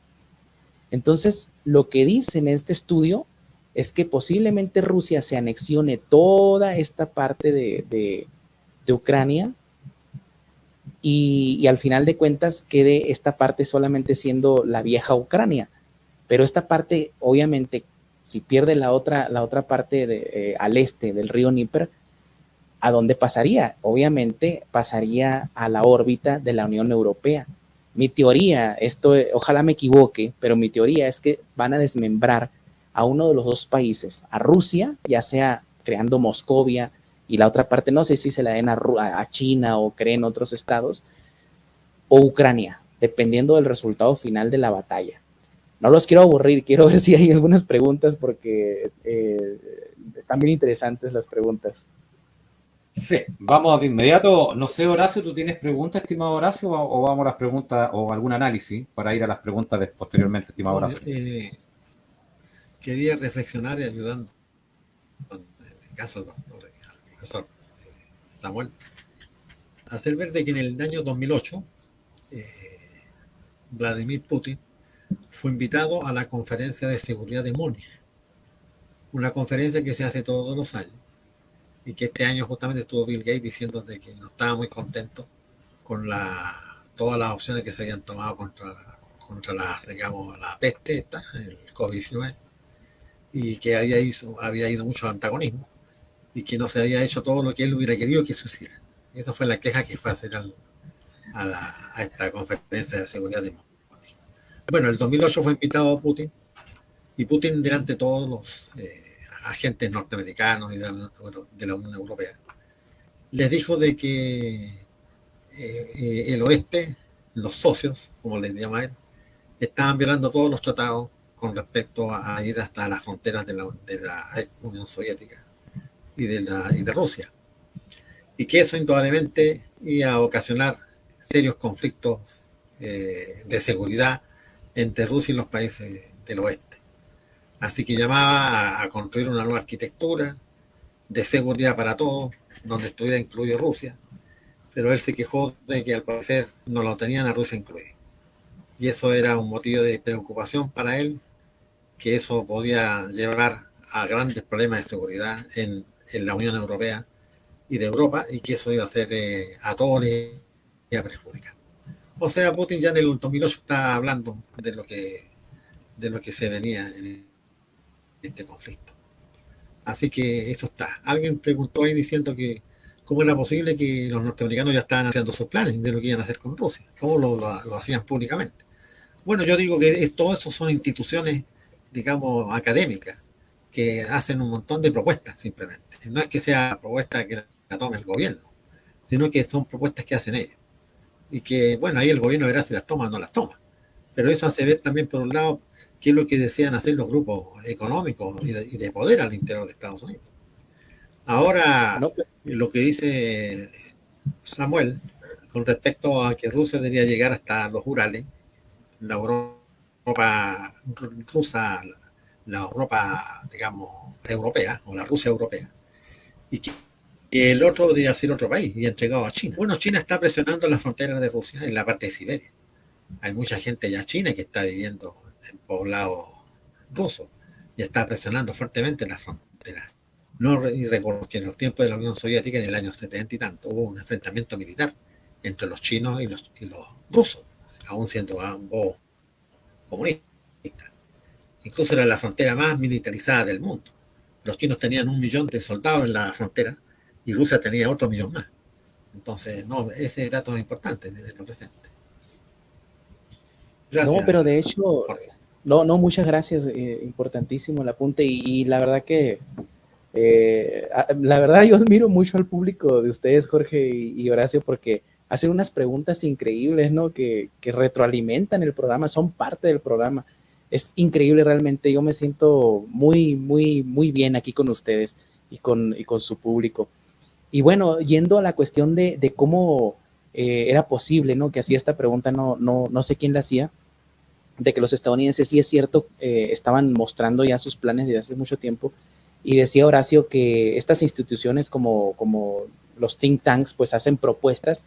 Entonces, lo que dice en este estudio es que posiblemente Rusia se anexione toda esta parte de Ucrania y al final de cuentas quede esta parte solamente siendo la vieja Ucrania. Pero esta parte, obviamente, si pierde la otra parte al este del río Níper, ¿a dónde pasaría? Obviamente pasaría a la órbita de la Unión Europea. Mi teoría, ojalá me equivoque, pero mi teoría es que van a desmembrar a uno de los dos países, a Rusia, ya sea creando Moscovia, y la otra parte no sé si se la den a China o creen otros estados, o Ucrania, dependiendo del resultado final de la batalla. No los quiero aburrir, quiero ver si hay algunas preguntas porque están bien interesantes las preguntas. Sí, vamos de inmediato. No sé, Horacio, ¿tú tienes preguntas, estimado Horacio, o vamos a las preguntas o algún análisis para ir a las preguntas posteriormente, estimado No, Horacio? quería reflexionar y ayudando, en el caso del doctor, profesor Samuel, hacer ver de que en el año 2008 Vladimir Putin fue invitado a la conferencia de seguridad de Múnich, una conferencia que se hace todos los años, y que este año justamente estuvo Bill Gates diciendo de que no estaba muy contento con todas las opciones que se habían tomado contra la peste esta, el COVID-19, y que había ido mucho antagonismo, y que no se había hecho todo lo que él hubiera querido que se hiciera. Esa fue la queja que fue a hacer a esta conferencia de seguridad de Múnich. Bueno, el 2008 fue invitado a Putin, y Putin, delante de todos los agentes norteamericanos y de la Unión Europea, les dijo de que el oeste, los socios, como les llama él, estaban violando todos los tratados con respecto a ir hasta las fronteras de la Unión Soviética y de Rusia, y que eso indudablemente iba a ocasionar serios conflictos de seguridad entre Rusia y los países del oeste. Así que llamaba a construir una nueva arquitectura de seguridad para todos, donde estuviera incluido Rusia, pero él se quejó de que al parecer no lo tenían a Rusia incluido. Y eso era un motivo de preocupación para él, que eso podía llevar a grandes problemas de seguridad en la Unión Europea y de Europa, y que eso iba a hacer a todos les iba a perjudicar. O sea, Putin ya en el 2008 está hablando de lo que se venía en este conflicto. Así que eso está. Alguien preguntó ahí diciendo que cómo era posible que los norteamericanos ya estaban haciendo sus planes de lo que iban a hacer con Rusia, cómo lo hacían públicamente. Bueno, yo digo que todo eso son instituciones, digamos, académicas, que hacen un montón de propuestas simplemente. No es que sea propuesta que la tome el gobierno, sino que son propuestas que hacen ellos. Y que, bueno, ahí el gobierno verá si las toma o no las toma. Pero eso hace ver también, por un lado, qué es lo que desean hacer los grupos económicos y de poder al interior de Estados Unidos. Ahora, lo que dice Samuel con respecto a que Rusia debería llegar hasta los Urales, la Europa rusa, la Europa, digamos, europea, o la Rusia europea, y que el otro debería ser otro país y entregado a China. Bueno, China está presionando las fronteras de Rusia en la parte de Siberia. Hay mucha gente ya china que está viviendo en poblados rusos y está presionando fuertemente las fronteras. No recuerdo que en los tiempos de la Unión Soviética, en el año 70 y tanto, hubo un enfrentamiento militar entre los chinos y los rusos, aún siendo ambos comunistas. Incluso era la frontera más militarizada del mundo. Los chinos tenían 1 millón de soldados en la frontera y Rusia tenía otro millón más. Entonces, no, ese dato es importante tenerlo presente. Gracias, no, pero de hecho, Jorge. No, muchas gracias, importantísimo el apunte y la verdad que, la verdad yo admiro mucho al público de ustedes, Jorge y Horacio, porque hacen unas preguntas increíbles, ¿no? Que retroalimentan el programa, son parte del programa. Es increíble realmente, yo me siento muy, muy, muy bien aquí con ustedes y con su público. Y bueno, yendo a la cuestión de cómo era posible, ¿no? Que hacía esta pregunta, no sé quién la hacía, de que los estadounidenses, sí es cierto, estaban mostrando ya sus planes desde hace mucho tiempo, y decía Horacio que estas instituciones como los think tanks pues hacen propuestas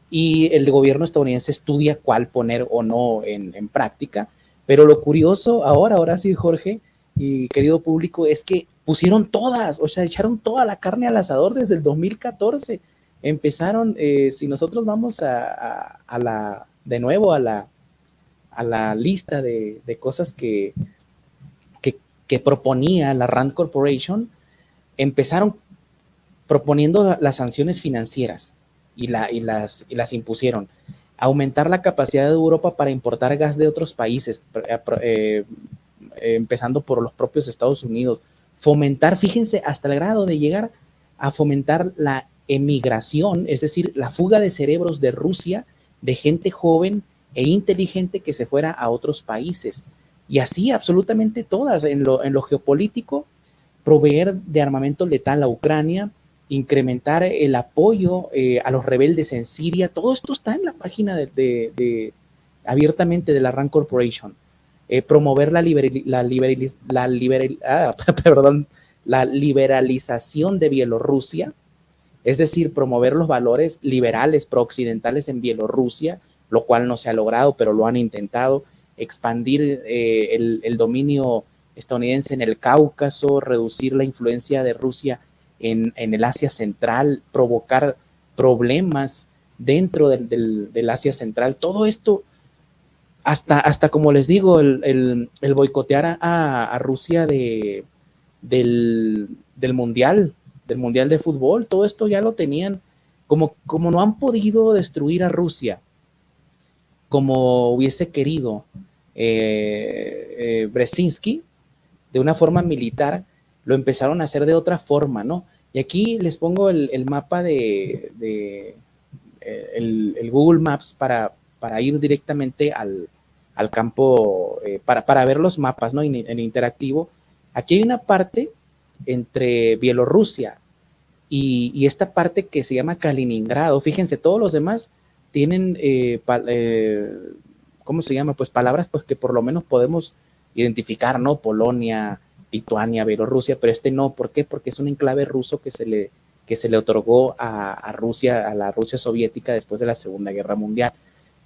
y el gobierno estadounidense estudia cuál poner o no en práctica, pero lo curioso ahora, Horacio y Jorge y querido público, es que pusieron todas, o sea, echaron toda la carne al asador desde el 2014, empezaron, si nosotros vamos de nuevo a la lista de cosas que que proponía la Rand Corporation, empezaron proponiendo las sanciones financieras y las impusieron. Aumentar la capacidad de Europa para importar gas de otros países, empezando por los propios Estados Unidos. Fomentar, fíjense, hasta el grado de llegar a fomentar la emigración, es decir, la fuga de cerebros de Rusia, de gente joven e inteligente que se fuera a otros países. Y así absolutamente todas, en lo geopolítico, proveer de armamento letal a Ucrania, incrementar el apoyo a los rebeldes en Siria. Todo esto está en la página abiertamente de la Rand Corporation. Promover la liberalización de Bielorrusia, es decir, promover los valores liberales prooccidentales en Bielorrusia, lo cual no se ha logrado, pero lo han intentado. Expandir el dominio estadounidense en el Cáucaso, reducir la influencia de Rusia en el Asia Central, provocar problemas dentro del Asia Central. Todo esto, hasta como les digo, el boicotear a Rusia del mundial de fútbol, todo esto ya lo tenían. Como no han podido destruir a Rusia como hubiese querido Brzezinski, de una forma militar, lo empezaron a hacer de otra forma, ¿no? Y aquí les pongo el mapa el Google Maps para ir directamente al campo, para ver los mapas, ¿no? En interactivo. Aquí hay una parte entre Bielorrusia y esta parte que se llama Kaliningrado. Fíjense, todos los demás tienen, ¿cómo se llama? Pues palabras pues, que por lo menos podemos identificar, ¿no? Polonia, Lituania, Bielorrusia, pero este no. ¿Por qué? Porque es un enclave ruso que se le otorgó a Rusia, a la Rusia soviética después de la Segunda Guerra Mundial.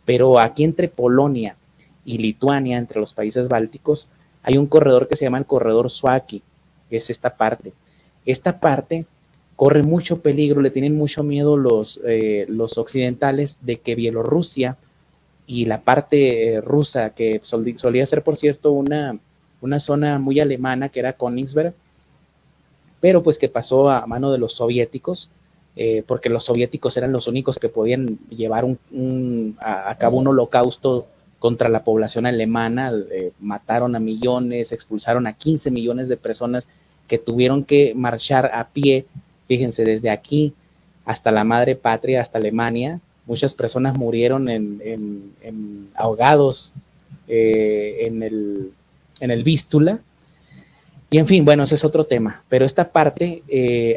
Pero aquí entre Polonia y Lituania, entre los países bálticos, hay un corredor que se llama el corredor Suwałki, que es esta parte. Esta parte corre mucho peligro, le tienen mucho miedo los occidentales de que Bielorrusia y la parte rusa, que solía ser, por cierto, una zona muy alemana, que era Königsberg, pero pues que pasó a mano de los soviéticos, porque los soviéticos eran los únicos que podían llevar a cabo un holocausto contra la población alemana. Mataron a millones, expulsaron a 15 millones de personas que tuvieron que marchar a pie, fíjense, desde aquí hasta la madre patria, hasta Alemania. Muchas personas murieron ahogados en el Vístula. Y en fin, bueno, ese es otro tema. Pero esta parte,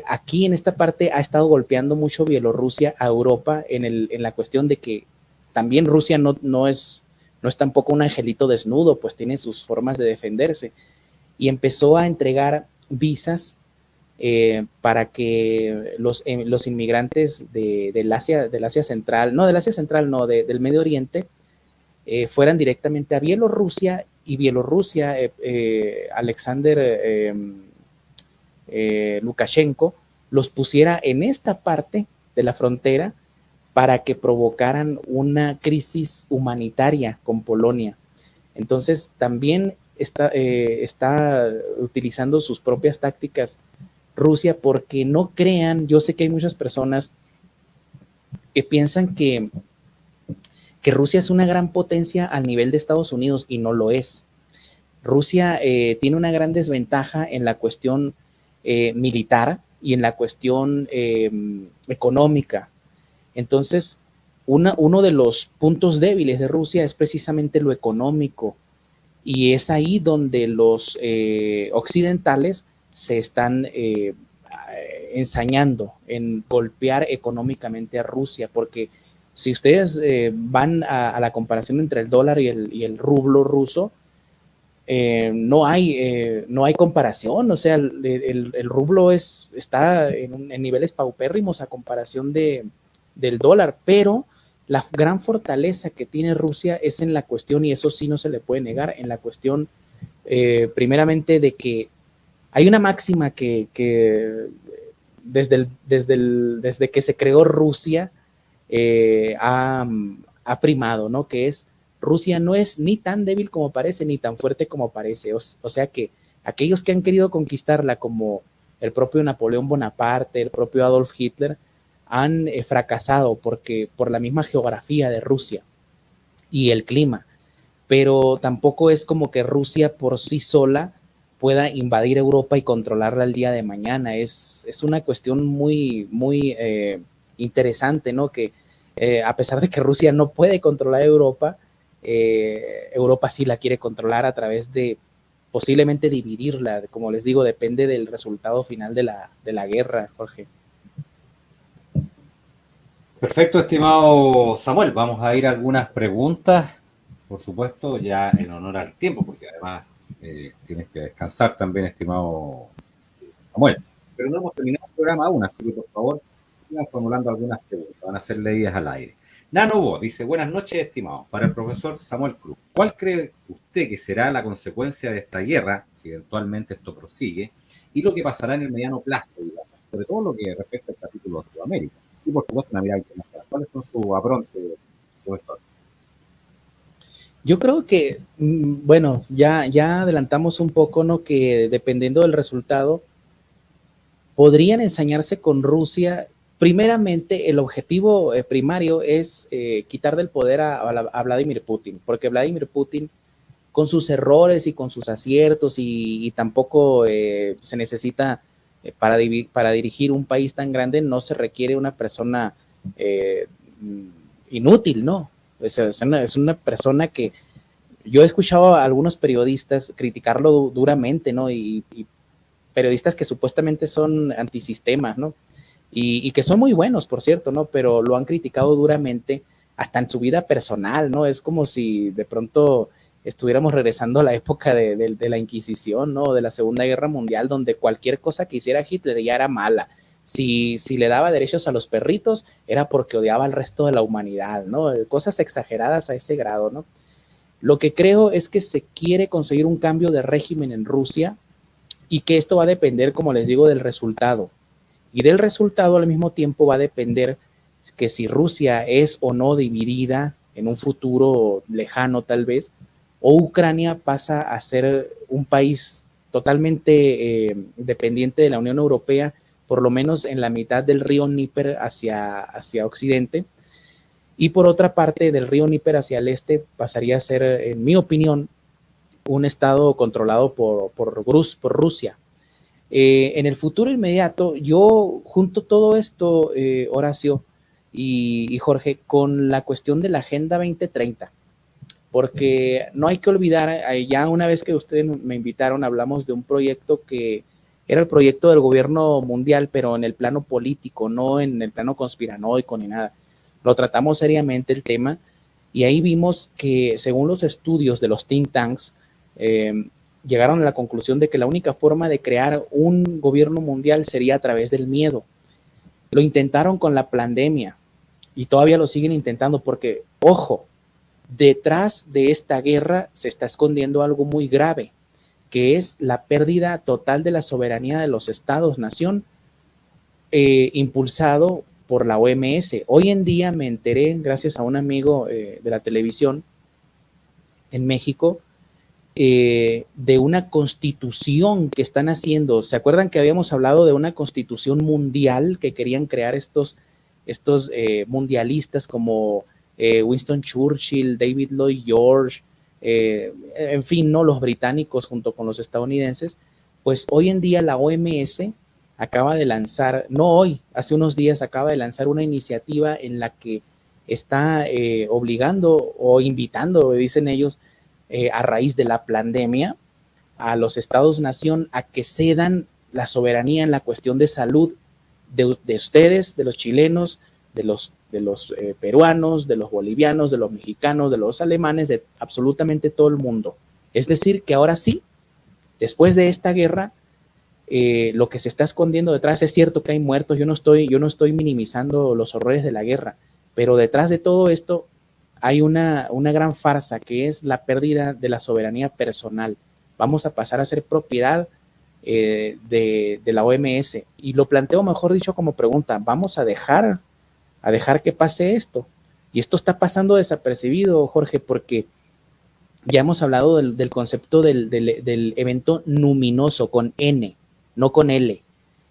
aquí en esta parte ha estado golpeando mucho Bielorrusia a Europa en la cuestión de que también Rusia no es tampoco un angelito desnudo, pues tiene sus formas de defenderse. Y empezó a entregar visas para que los inmigrantes del Asia Central, del Medio Oriente, fueran directamente a Bielorrusia, y Bielorrusia, Alexander Lukashenko, los pusiera en esta parte de la frontera para que provocaran una crisis humanitaria con Polonia. Entonces también está utilizando sus propias tácticas Rusia, porque no crean, yo sé que hay muchas personas que piensan que Rusia es una gran potencia al nivel de Estados Unidos, y no lo es. Rusia tiene una gran desventaja en la cuestión militar y en la cuestión económica. Entonces, uno de los puntos débiles de Rusia es precisamente lo económico, y es ahí donde los occidentales se están ensañando en golpear económicamente a Rusia, porque si ustedes van a la comparación entre el dólar y el rublo ruso, no hay comparación. O sea, el rublo está en niveles paupérrimos a comparación del dólar, pero la gran fortaleza que tiene Rusia es en la cuestión, y eso sí no se le puede negar, en la cuestión primeramente de que hay una máxima que desde que se creó Rusia ha primado, ¿no? Que es: Rusia no es ni tan débil como parece, ni tan fuerte como parece. O sea que aquellos que han querido conquistarla, como el propio Napoleón Bonaparte, el propio Adolf Hitler, han fracasado por la misma geografía de Rusia y el clima, pero tampoco es como que Rusia por sí sola pueda invadir Europa y controlarla el día de mañana. Es una cuestión muy, muy interesante, ¿no? Que a pesar de que Rusia no puede controlar Europa, Europa sí la quiere controlar a través de posiblemente dividirla. Como les digo, depende del resultado final de la guerra, Jorge. Perfecto, estimado Samuel. Vamos a ir a algunas preguntas, por supuesto, ya en honor al tiempo, porque además tienes que descansar también, estimado Samuel. Pero no hemos terminado el programa aún, así que por favor, sigan formulando algunas preguntas, van a ser leídas al aire. Nanobo dice, buenas noches, estimado. Para el profesor Samuel Cruz, ¿cuál cree usted que será la consecuencia de esta guerra, si eventualmente esto prosigue, y lo que pasará en el mediano plazo, digamos, sobre todo lo que respecta al capítulo de Sudamérica? Y por supuesto una mirada internacional. ¿Cuáles son sus aprontes, profesor? Yo creo que, bueno, ya adelantamos un poco, ¿no? Que dependiendo del resultado, podrían ensañarse con Rusia. Primeramente, el objetivo primario es quitar del poder a Vladimir Putin, porque Vladimir Putin, con sus errores y con sus aciertos, y tampoco se necesita, para dirigir un país tan grande, no se requiere una persona inútil, ¿no? Es una persona que yo he escuchado a algunos periodistas criticarlo duramente, ¿no? Y periodistas que supuestamente son antisistemas, ¿no? Y que son muy buenos, por cierto, ¿no? Pero lo han criticado duramente hasta en su vida personal, ¿no? Es como si de pronto estuviéramos regresando a la época de la Inquisición, ¿no? De la Segunda Guerra Mundial, donde cualquier cosa que hiciera Hitler ya era mala. Si le daba derechos a los perritos, era porque odiaba al resto de la humanidad, ¿no? Cosas exageradas a ese grado, ¿no? Lo que creo es que se quiere conseguir un cambio de régimen en Rusia y que esto va a depender, como les digo, del resultado. Y del resultado al mismo tiempo va a depender que si Rusia es o no dividida en un futuro lejano tal vez, o Ucrania pasa a ser un país totalmente dependiente de la Unión Europea, por lo menos en la mitad del río Níper hacia occidente, y por otra parte del río Níper hacia el este pasaría a ser, en mi opinión, un estado controlado por Rusia. En el futuro inmediato, yo junto todo esto, Horacio y Jorge, con la cuestión de la Agenda 2030, porque no hay que olvidar, ya una vez que ustedes me invitaron, hablamos de un proyecto que era el proyecto del gobierno mundial, pero en el plano político, no en el plano conspiranoico ni nada. Lo tratamos seriamente el tema y ahí vimos que según los estudios de los think tanks, llegaron a la conclusión de que la única forma de crear un gobierno mundial sería a través del miedo. Lo intentaron con la pandemia y todavía lo siguen intentando porque, ojo, detrás de esta guerra se está escondiendo algo muy grave, que es la pérdida total de la soberanía de los estados-nación, impulsado por la OMS. Hoy en día me enteré, gracias a un amigo de la televisión en México, de una constitución que están haciendo. ¿Se acuerdan que habíamos hablado de una constitución mundial que querían crear estos mundialistas como Winston Churchill, David Lloyd George, en fin, ¿no? Los británicos junto con los estadounidenses? Pues hoy en día la OMS acaba de lanzar, no hoy, hace unos días acaba de lanzar una iniciativa en la que está obligando o invitando, dicen ellos, a raíz de la pandemia, a los estados-nación a que cedan la soberanía en la cuestión de salud de ustedes, de los chilenos, de los peruanos, de los bolivianos, de los mexicanos, de los alemanes, de absolutamente todo el mundo. Es decir, que ahora sí, después de esta guerra, lo que se está escondiendo detrás, es cierto que hay muertos, yo no estoy minimizando los horrores de la guerra, pero detrás de todo esto hay una gran farsa que es la pérdida de la soberanía personal. Vamos a pasar a ser propiedad de la OMS. Y lo planteo, mejor dicho, como pregunta, ¿vamos a dejar que pase esto? Y esto está pasando desapercibido, Jorge, porque Ya hemos hablado del concepto del evento luminoso con N, no con L.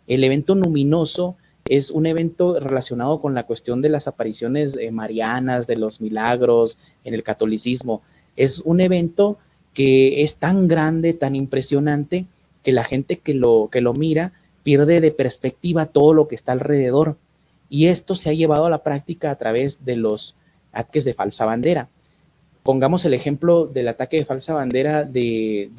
El evento luminoso es un evento relacionado con la cuestión de las apariciones marianas, de los milagros en el catolicismo. Es un evento que es tan grande, tan impresionante, que la gente que lo mira pierde de perspectiva todo lo que está alrededor. Y esto se ha llevado a la práctica a través de los ataques de falsa bandera. Pongamos el ejemplo del ataque de falsa bandera de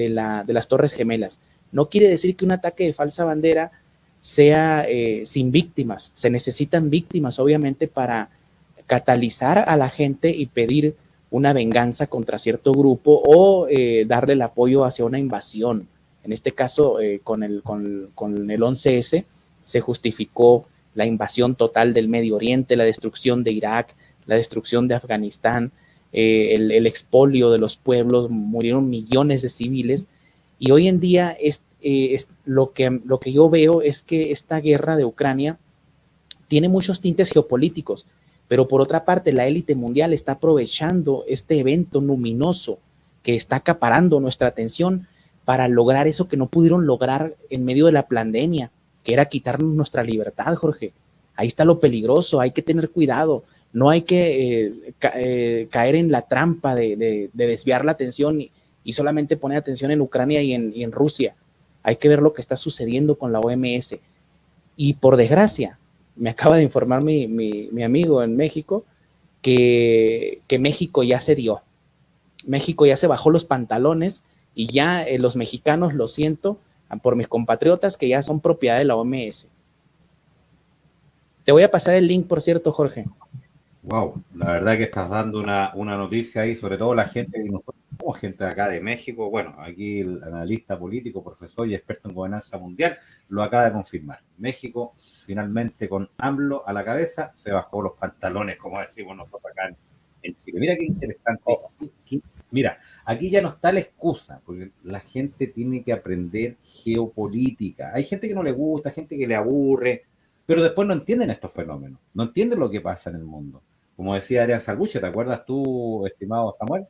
las Torres Gemelas. No quiere decir que un ataque de falsa bandera sea sin víctimas. Se necesitan víctimas, obviamente, para catalizar a la gente y pedir una venganza contra cierto grupo o darle el apoyo hacia una invasión. En este caso, con el 11S se justificó la invasión total del Medio Oriente, la destrucción de Irak, la destrucción de Afganistán, el expolio de los pueblos, murieron millones de civiles, y hoy en día lo que yo veo es que esta guerra de Ucrania tiene muchos tintes geopolíticos, pero por otra parte la élite mundial está aprovechando este evento luminoso que está acaparando nuestra atención para lograr eso que no pudieron lograr en medio de la pandemia, que era quitarnos nuestra libertad, Jorge. Ahí está lo peligroso, hay que tener cuidado. No hay que caer en la trampa de desviar la atención y solamente poner atención en Ucrania y en Rusia. Hay que ver lo que está sucediendo con la OMS. Y por desgracia, me acaba de informar mi amigo en México que México ya se dio. México ya se bajó los pantalones y ya los mexicanos, lo siento, por mis compatriotas, que ya son propiedad de la OMS. Te voy a pasar el link, por cierto, Jorge. Wow, la verdad que estás dando una noticia ahí, sobre todo la gente, y nosotros somos gente de acá de México. Bueno, aquí el analista político, profesor y experto en gobernanza mundial lo acaba de confirmar. México, finalmente, con AMLO a la cabeza, se bajó los pantalones, como decimos nosotros acá en Chile. Mira qué interesante. Mira, aquí ya no está la excusa, porque la gente tiene que aprender geopolítica. Hay gente que no le gusta, gente que le aburre, pero después no entienden estos fenómenos, no entienden lo que pasa en el mundo. Como decía Adrián Salbuche, ¿te acuerdas tú, estimado Samuel?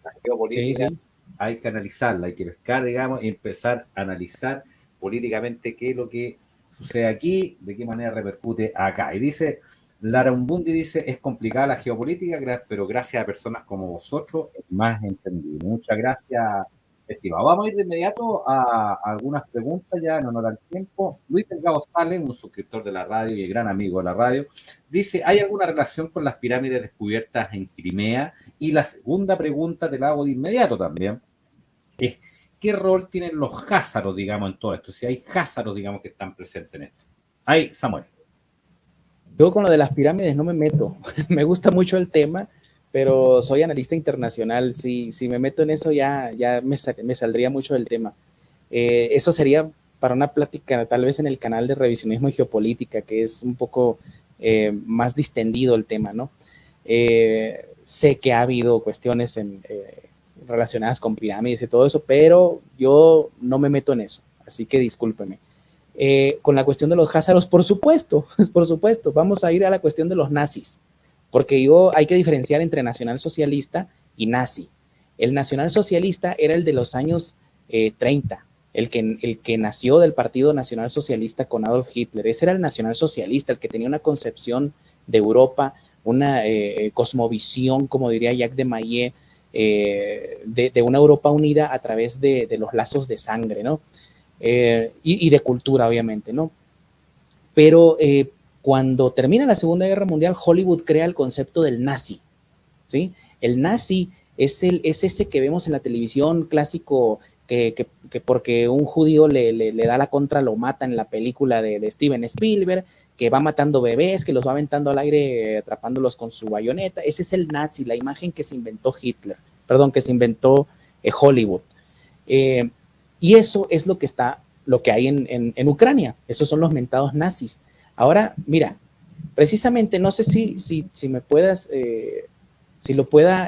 La geopolítica Sí. hay que analizarla, hay que pescar, digamos, y empezar a analizar políticamente qué es lo que sucede aquí, de qué manera repercute acá. Y dice, Lara Umbundi dice, es complicada la geopolítica, pero gracias a personas como vosotros es más entendido. Muchas gracias, estimado. Vamos a ir de inmediato a algunas preguntas ya en honor al tiempo. Luis Delgado Sales, un suscriptor de la radio y el gran amigo de la radio, dice, ¿hay alguna relación con las pirámides descubiertas en Crimea? Y la segunda pregunta te la hago de inmediato también, es ¿qué rol tienen los házaros, digamos, en todo esto? Si hay házaros, digamos, que están presentes en esto. Ahí, Samuel. Yo con lo de las pirámides no me meto. Me gusta mucho el tema, pero soy analista internacional. Si me meto en eso ya me saldría mucho del tema. Eso sería para una plática tal vez en el canal de revisionismo y geopolítica, que es un poco más distendido el tema, ¿no? Sé que ha habido cuestiones relacionadas con pirámides y todo eso, pero yo no me meto en eso, así que discúlpeme. Con la cuestión de los házaros, por supuesto, vamos a ir a la cuestión de los nazis, porque hay que diferenciar entre nacionalsocialista y nazi. El nacionalsocialista era el de los años 30, el que nació del Partido Nacional Socialista con Adolf Hitler. Ese era el nacionalsocialista, el que tenía una concepción de Europa, una cosmovisión, como diría Jacques de Maillet, de una Europa unida a través de los lazos de sangre, ¿no? Y de cultura, obviamente, ¿no? Pero cuando termina la Segunda Guerra Mundial, Hollywood crea el concepto del nazi, ¿sí? El nazi es ese que vemos en la televisión clásico, que porque un judío le da la contra, lo mata en la película de Steven Spielberg, que va matando bebés, que los va aventando al aire, atrapándolos con su bayoneta. Ese es el nazi, la imagen que se inventó que se inventó Hollywood. Y eso es lo que hay en Ucrania. Esos son los mentados nazis. Ahora, mira, precisamente, no sé si me puedas, si lo pueda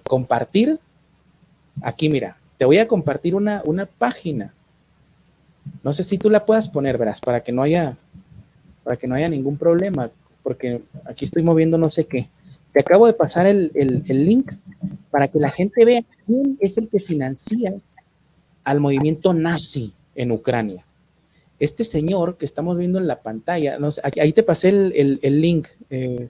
compartir. Aquí, mira, te voy a compartir una página. No sé si tú la puedas poner, verás, para que no haya ningún problema, porque aquí estoy moviendo no sé qué. Te acabo de pasar el link para que la gente vea quién es el que financia al movimiento nazi en Ucrania. Este señor que estamos viendo en la pantalla, no sé, ahí te pasé el link,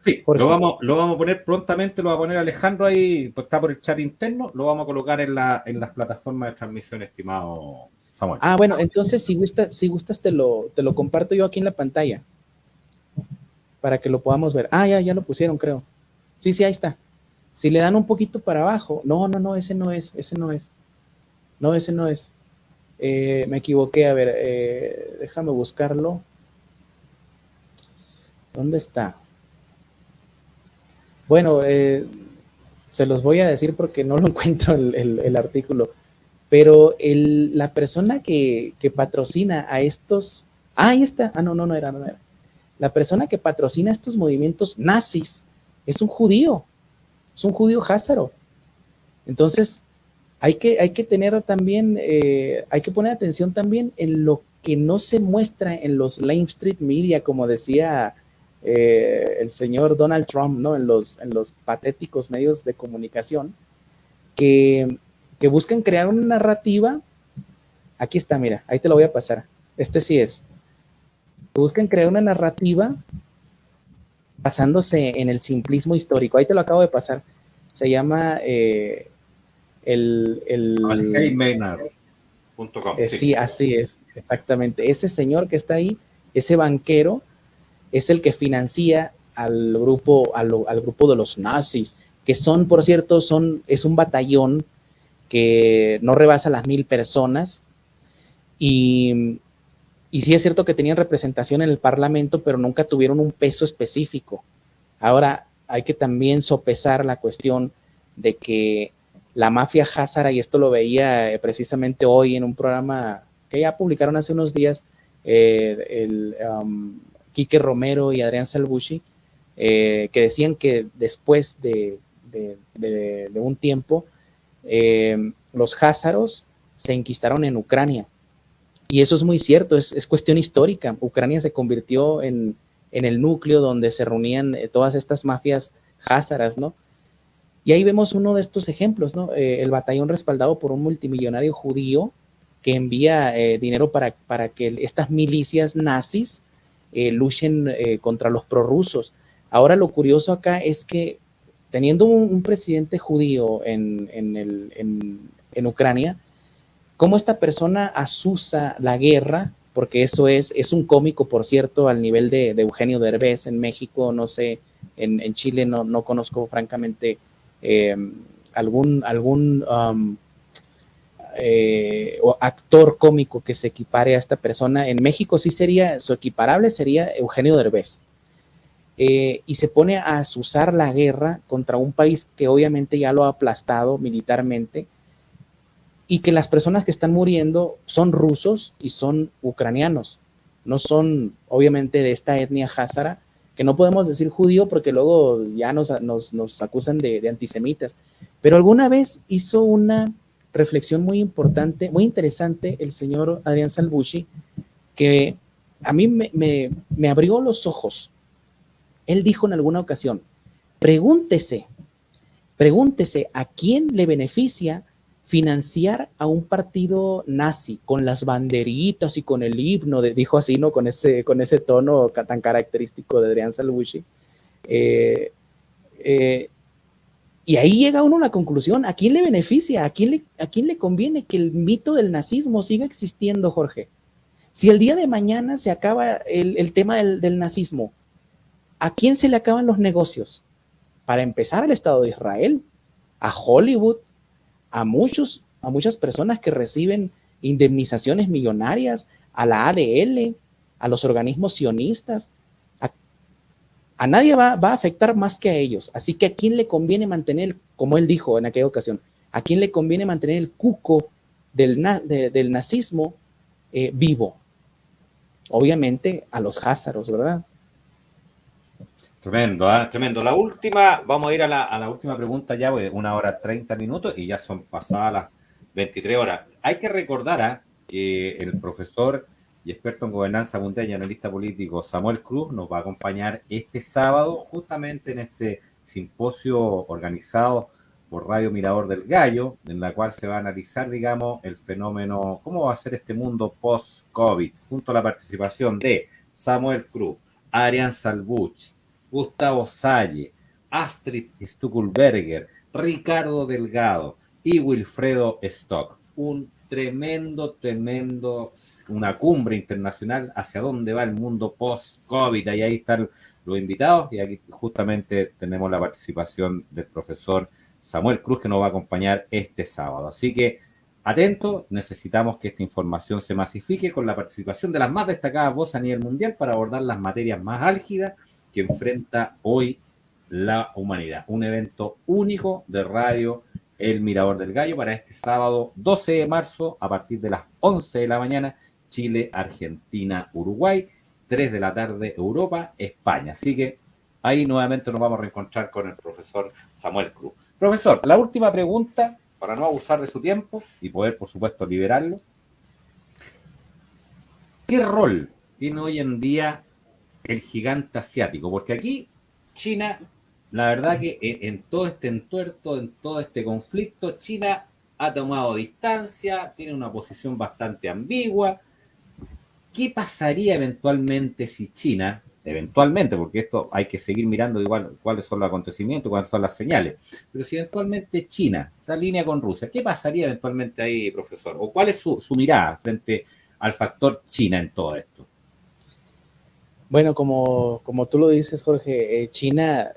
Sí, Jorge. lo vamos a poner prontamente, lo va a poner Alejandro ahí, pues está por el chat interno, lo vamos a colocar en las plataformas de transmisión, estimado Samuel. Ah, bueno, entonces si gustas te lo comparto yo aquí en la pantalla para que lo podamos ver. Ah, ya lo pusieron, creo. Sí, ahí está. Si le dan un poquito para abajo, no, ese no es. No, ese no es. Me equivoqué, a ver, déjame buscarlo. ¿Dónde está? Bueno, se los voy a decir porque no lo encuentro el artículo, pero la persona que patrocina a estos... Ah, ahí está. Ah, no era. La persona que patrocina estos movimientos nazis es un judío házaro. Entonces, hay que tener también, hay que poner atención también en lo que no se muestra en los mainstream media, como decía el señor Donald Trump, ¿no? En los patéticos medios de comunicación, que buscan crear una narrativa. Aquí está, mira, ahí te lo voy a pasar. Este sí es. Buscan crear una narrativa basándose en el simplismo histórico. Ahí te lo acabo de pasar. Se llama sí, así es, exactamente. Ese señor que está ahí, ese banquero, es el que financia al grupo de los nazis, que son, por cierto, es un batallón que no rebasa las 1,000 personas y sí es cierto que tenían representación en el Parlamento, pero nunca tuvieron un peso específico. Ahora hay que también sopesar la cuestión de que la mafia házara, y esto lo veía precisamente hoy en un programa que ya publicaron hace unos días, Quique Romero y Adrián Salvucci, que decían que después de un tiempo, los házaros se enquistaron en Ucrania. Y eso es muy cierto, es cuestión histórica. Ucrania se convirtió en el núcleo donde se reunían todas estas mafias házaras, ¿no? Y ahí vemos uno de estos ejemplos, ¿no? El batallón respaldado por un multimillonario judío que envía dinero para que estas milicias nazis luchen contra los prorrusos. Ahora lo curioso acá es que teniendo un presidente judío en Ucrania, cómo esta persona asusa la guerra, porque eso es un cómico, por cierto, al nivel de Eugenio Derbez en México, no sé, en Chile no conozco francamente algún actor cómico que se equipare a esta persona. En México sí sería, su equiparable sería Eugenio Derbez. Y se pone a asusar la guerra contra un país que obviamente ya lo ha aplastado militarmente, y que las personas que están muriendo son rusos y son ucranianos, no son obviamente de esta etnia házara, que no podemos decir judío porque luego ya nos acusan de antisemitas, pero alguna vez hizo una reflexión muy importante, muy interesante el señor Adrián Salvucci, que a mí me abrió los ojos. Él dijo en alguna ocasión, pregúntese a quién le beneficia financiar a un partido nazi con las banderitas y con el himno, dijo así, ¿no? Con ese tono tan característico de Adrián Salvucci. Y ahí llega uno a la conclusión, ¿a quién le beneficia? ¿A quién le conviene que el mito del nazismo siga existiendo, Jorge? Si el día de mañana se acaba el tema del nazismo, ¿a quién se le acaban los negocios? Para empezar, al Estado de Israel, a Hollywood, a muchas personas que reciben indemnizaciones millonarias, a la ADL, a los organismos sionistas. A nadie va a afectar más que a ellos. Así que ¿a quién le conviene mantener, como él dijo en aquella ocasión, a quién le conviene mantener el cuco del nazismo vivo? Obviamente a los házaros, ¿verdad? Tremendo, ¿eh? Tremendo. La última, vamos a ir a la última pregunta ya, pues 1 hora 30 minutos y ya son pasadas las 23 horas. Hay que recordar que el profesor y experto en gobernanza mundial y analista político Samuel Cruz nos va a acompañar este sábado justamente en este simposio organizado por Radio Mirador del Gallo, en la cual se va a analizar, digamos, el fenómeno, cómo va a ser este mundo post-COVID, junto a la participación de Samuel Cruz, Arián Salbuch, Gustavo Salle, Astrid Stuckelberger, Ricardo Delgado y Wilfredo Stock. Un tremendo, una cumbre internacional hacia dónde va el mundo post-COVID. Y ahí están los invitados y aquí justamente tenemos la participación del profesor Samuel Cruz, que nos va a acompañar este sábado. Así que, atentos, necesitamos que esta información se masifique con la participación de las más destacadas voces a nivel mundial para abordar las materias más álgidas que enfrenta hoy la humanidad. Un evento único de Radio El Mirador del Gallo para este sábado 12 de marzo a partir de las 11 de la mañana, Chile, Argentina, Uruguay, 3 de la tarde, Europa, España. Así que ahí nuevamente nos vamos a reencontrar con el profesor Samuel Cruz. Profesor, la última pregunta, para no abusar de su tiempo y poder, por supuesto, liberarlo. ¿Qué rol tiene hoy en día el gigante asiático? Porque aquí China, la verdad que en todo este entuerto, en todo este conflicto, China ha tomado distancia, tiene una posición bastante ambigua. ¿Qué pasaría eventualmente si China, eventualmente, porque esto hay que seguir mirando igual cuáles son los acontecimientos, cuáles son las señales, pero si eventualmente China se alinea con Rusia, ¿qué pasaría eventualmente ahí, profesor? ¿O cuál es su mirada frente al factor China en todo esto? Bueno, como tú lo dices, Jorge, China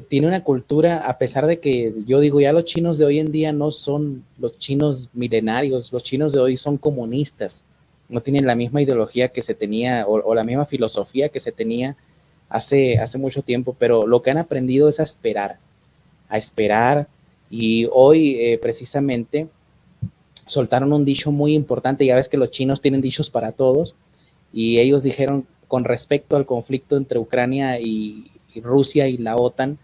tiene una cultura, a pesar de que yo digo, ya los chinos de hoy en día no son los chinos milenarios, los chinos de hoy son comunistas, no tienen la misma ideología que se tenía o la misma filosofía que se tenía hace mucho tiempo, pero lo que han aprendido es a esperar y hoy precisamente soltaron un dicho muy importante, ya ves que los chinos tienen dichos para todos, y ellos dijeron con respecto al conflicto entre Ucrania y Rusia y la OTAN,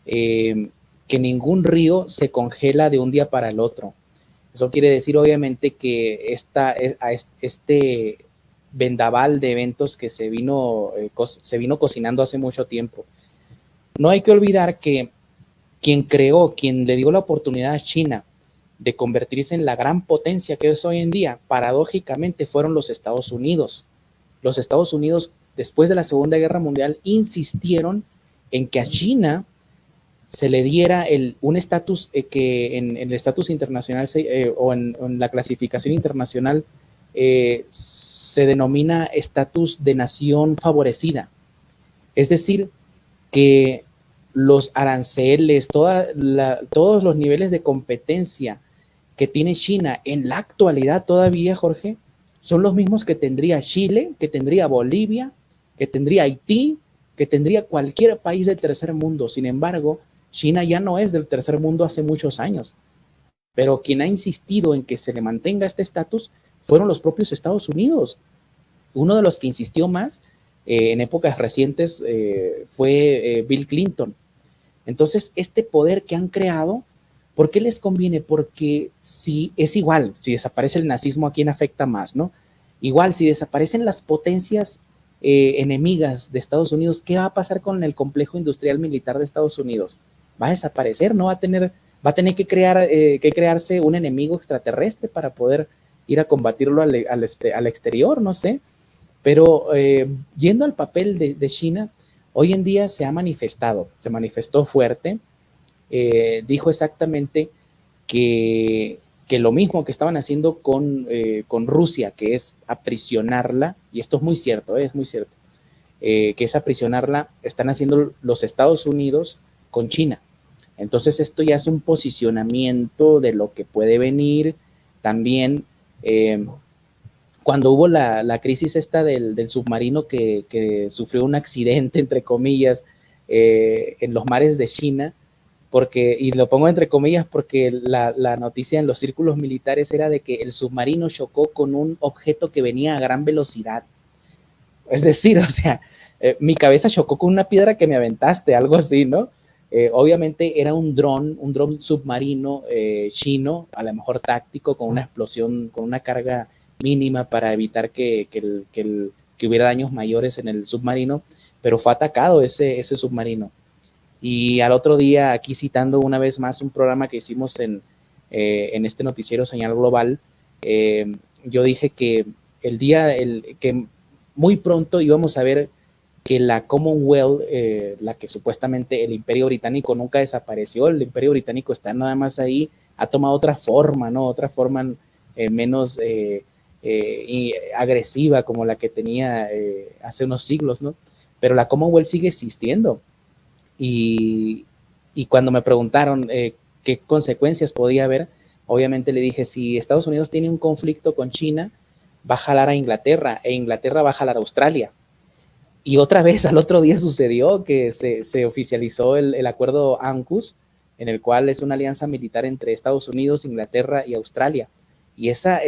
que ningún río se congela de un día para el otro. Eso quiere decir obviamente que este vendaval de eventos que se vino cocinando hace mucho tiempo. No hay que olvidar que quien le dio la oportunidad a China de convertirse en la gran potencia que es hoy en día, paradójicamente fueron los Estados Unidos. Los Estados Unidos, después de la Segunda Guerra Mundial, insistieron en que a China se le diera un estatus que en el estatus internacional o en la clasificación internacional se denomina estatus de nación favorecida. Es decir, que los aranceles, todos los niveles de competencia que tiene China en la actualidad todavía, Jorge, son los mismos que tendría Chile, que tendría Bolivia, que tendría Haití, que tendría cualquier país del tercer mundo. Sin embargo, China ya no es del tercer mundo hace muchos años. Pero quien ha insistido en que se le mantenga este estatus fueron los propios Estados Unidos. Uno de los que insistió más en épocas recientes fue Bill Clinton. Entonces, este poder que han creado, ¿por qué les conviene? Porque si es igual, si desaparece el nazismo, ¿a quién afecta más, no? Igual, si desaparecen las potencias enemigas de Estados Unidos, ¿qué va a pasar con el complejo industrial militar de Estados Unidos? Va a desaparecer, ¿no? Va a tener que crearse un enemigo extraterrestre para poder ir a combatirlo al exterior, no sé. Pero yendo al papel de China, hoy en día se manifestó fuerte, dijo exactamente que lo mismo que estaban haciendo con Rusia, que es aprisionarla, y esto es muy cierto, que es aprisionarla, están haciendo los Estados Unidos con China. Entonces esto ya es un posicionamiento de lo que puede venir. También cuando hubo la crisis esta del submarino que sufrió un accidente, entre comillas, en los mares de China, y lo pongo entre comillas porque la noticia en los círculos militares era de que el submarino chocó con un objeto que venía a gran velocidad. Es decir, o sea, mi cabeza chocó con una piedra que me aventaste, algo así, ¿no? Obviamente era un dron submarino chino, a lo mejor táctico, con una explosión, con una carga mínima para evitar que hubiera daños mayores en el submarino, pero fue atacado ese submarino. Y al otro día, aquí citando una vez más un programa que hicimos en este noticiero Señal Global, yo dije que que muy pronto íbamos a ver que la Commonwealth, la que supuestamente el Imperio Británico nunca desapareció, el Imperio Británico está nada más ahí, ha tomado otra forma, ¿no? Otra forma menos agresiva como la que tenía hace unos siglos, ¿no? Pero la Commonwealth sigue existiendo. Y, y cuando me preguntaron qué consecuencias podía haber, obviamente le dije, si Estados Unidos tiene un conflicto con China, va a jalar a Inglaterra, e Inglaterra va a jalar a Australia. Y otra vez al otro día sucedió que se oficializó el acuerdo AUKUS, en el cual es una alianza militar entre Estados Unidos, Inglaterra y Australia. Y esa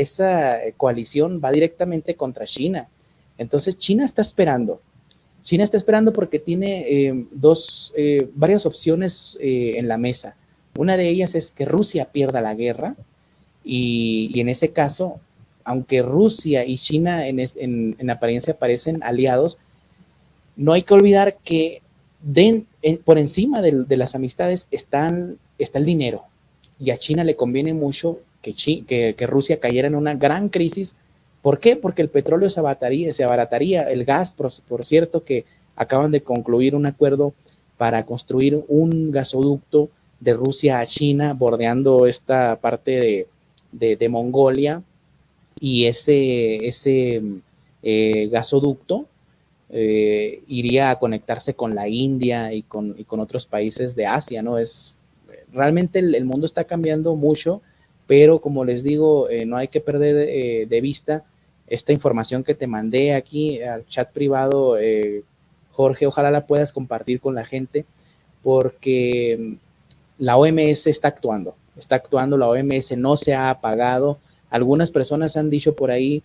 coalición va directamente contra China. Entonces China está esperando. China está esperando porque tiene varias opciones en la mesa. Una de ellas es que Rusia pierda la guerra y en ese caso, aunque Rusia y China en apariencia parecen aliados, no hay que olvidar que por encima de las amistades está el dinero. Y a China le conviene mucho que Rusia cayera en una gran crisis. ¿Por qué? Porque el petróleo se abarataría. El gas, por cierto, que acaban de concluir un acuerdo para construir un gasoducto de Rusia a China, bordeando esta parte de Mongolia. Y ese gasoducto iría a conectarse con la India y con otros países de Asia, ¿no? Realmente el mundo está cambiando mucho, pero como les digo, no hay que perder de vista esta información que te mandé aquí al chat privado, Jorge, ojalá la puedas compartir con la gente, porque la OMS está actuando, la OMS no se ha apagado. Algunas personas han dicho por ahí,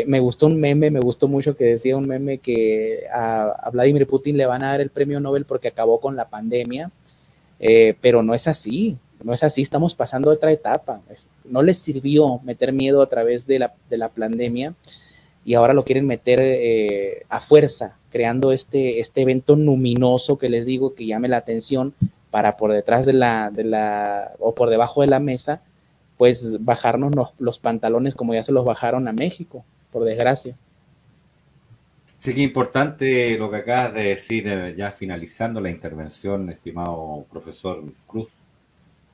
me gustó un meme, me gustó mucho que decía un meme que a Vladimir Putin le van a dar el premio Nobel porque acabó con la pandemia, pero no es así, estamos pasando a otra etapa. No les sirvió meter miedo a través de la pandemia y ahora lo quieren meter a fuerza, creando este evento luminoso que les digo que llame la atención para por detrás o por debajo de la mesa, pues bajarnos los pantalones como ya se los bajaron a México, por desgracia. Sí, que importante lo que acabas de decir, ya finalizando la intervención, estimado profesor Cruz.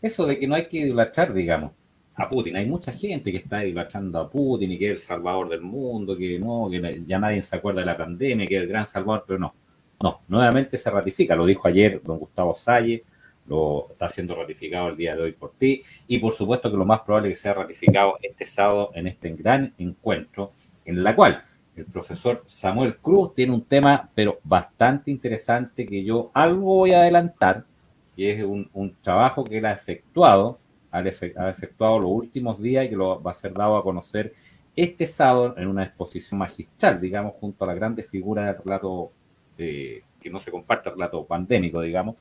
Eso de que no hay que idolatrar, digamos, a Putin. Hay mucha gente que está idolatrando a Putin y que es el salvador del mundo, que no, que ya nadie se acuerda de la pandemia, que es el gran salvador, pero no. No, nuevamente se ratifica. Lo dijo ayer don Gustavo Salle, lo está siendo ratificado el día de hoy por ti, y por supuesto que lo más probable es que sea ratificado este sábado en este gran encuentro, en la cual el profesor Samuel Cruz tiene un tema, pero bastante interesante, que yo algo voy a adelantar, que es un trabajo que él ha efectuado los últimos días y que lo va a ser dado a conocer este sábado en una exposición magistral, digamos, junto a las grandes figuras del relato, que no se comparte el relato pandémico, digamos,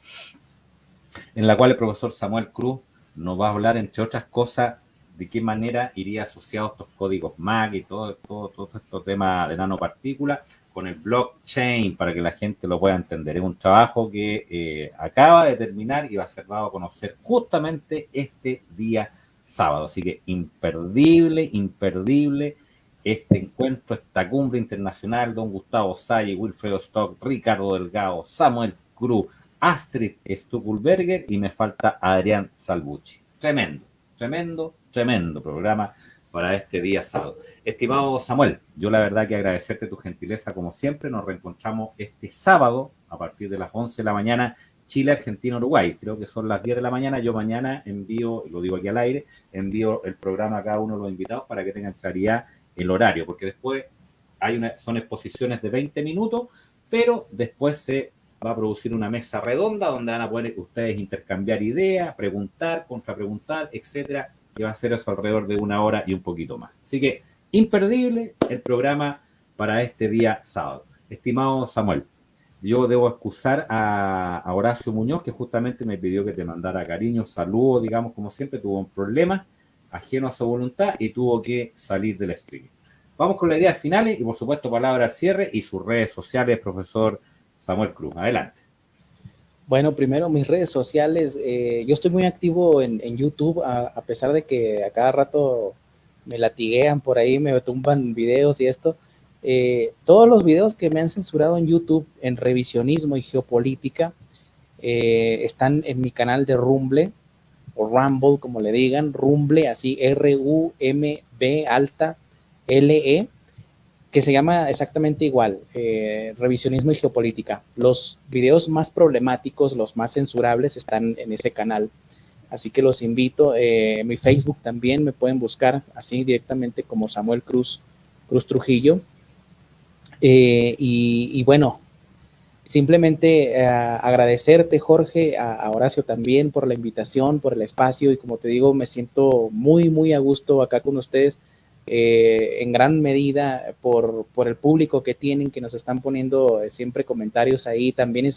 en la cual el profesor Samuel Cruz nos va a hablar, entre otras cosas, de qué manera iría asociado estos códigos MAC y todo estos temas de nanopartículas con el blockchain, para que la gente lo pueda entender. Es un trabajo que acaba de terminar y va a ser dado a conocer justamente este día sábado. Así que imperdible este encuentro, esta cumbre internacional. Don Gustavo Salle, Wilfredo Stock, Ricardo Delgado, Samuel Cruz, Astrid Stuckelberger y me falta Adrián Salvucci. Tremendo programa para este día sábado. Estimado Samuel, yo la verdad que agradecerte tu gentileza como siempre. Nos reencontramos este sábado a partir de las 11 de la mañana, Chile, Argentina, Uruguay. Creo que son las 10 de la mañana. Yo mañana envío, lo digo aquí al aire, envío el programa a cada uno de los invitados para que tengan claridad el horario, porque después son exposiciones de 20 minutos, pero después se va a producir una mesa redonda donde van a poder ustedes intercambiar ideas, preguntar, contrapreguntar, etcétera, que va a ser eso alrededor de 1 hora y un poquito más. Así que imperdible el programa para este día sábado. Estimado Samuel, yo debo excusar a Horacio Muñoz, que justamente me pidió que te mandara cariño, saludos, digamos, como siempre, tuvo un problema ajeno a su voluntad y tuvo que salir del streaming. Vamos con las ideas finales y, por supuesto, palabra al cierre y sus redes sociales, profesor Samuel Cruz. Adelante. Bueno, primero mis redes sociales. Yo estoy muy activo en YouTube, a pesar de que a cada rato me latiguean por ahí, me tumban videos y esto. Todos los videos que me han censurado en YouTube en revisionismo y geopolítica están en mi canal de Rumble, o Rumble, como le digan, Rumble, así R-U-M-B alta L-E, que se llama exactamente igual, revisionismo y geopolítica. Los videos más problemáticos, los más censurables, están en ese canal. Así que los invito. Mi Facebook también me pueden buscar así directamente como Samuel Cruz, Cruz Trujillo. Y bueno, simplemente agradecerte, Jorge, a Horacio también por la invitación, por el espacio, y como te digo, me siento muy, muy a gusto acá con ustedes, en gran medida por el público que tienen, que nos están poniendo siempre comentarios ahí. También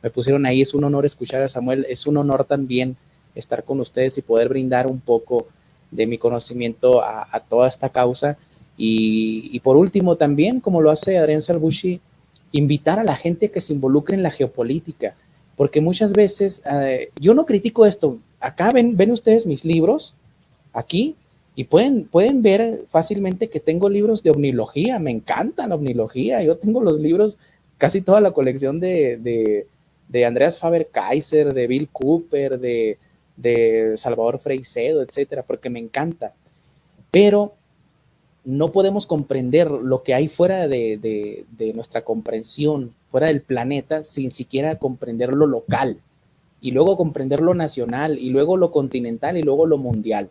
me pusieron ahí, es un honor escuchar a Samuel, es un honor también estar con ustedes y poder brindar un poco de mi conocimiento a toda esta causa. Y por último, también, como lo hace Adrián Salvucci, invitar a la gente que se involucre en la geopolítica, porque muchas veces, yo no critico esto, acá ven ustedes mis libros, aquí, y pueden ver fácilmente que tengo libros de omnilogía, me encanta la omnilogía, yo tengo los libros, casi toda la colección de Andreas Faber-Kaiser, de Bill Cooper, de Salvador Freixedo, etcétera, porque me encanta, pero no podemos comprender lo que hay fuera de nuestra comprensión, fuera del planeta, sin siquiera comprender lo local, y luego comprender lo nacional, y luego lo continental, y luego lo mundial.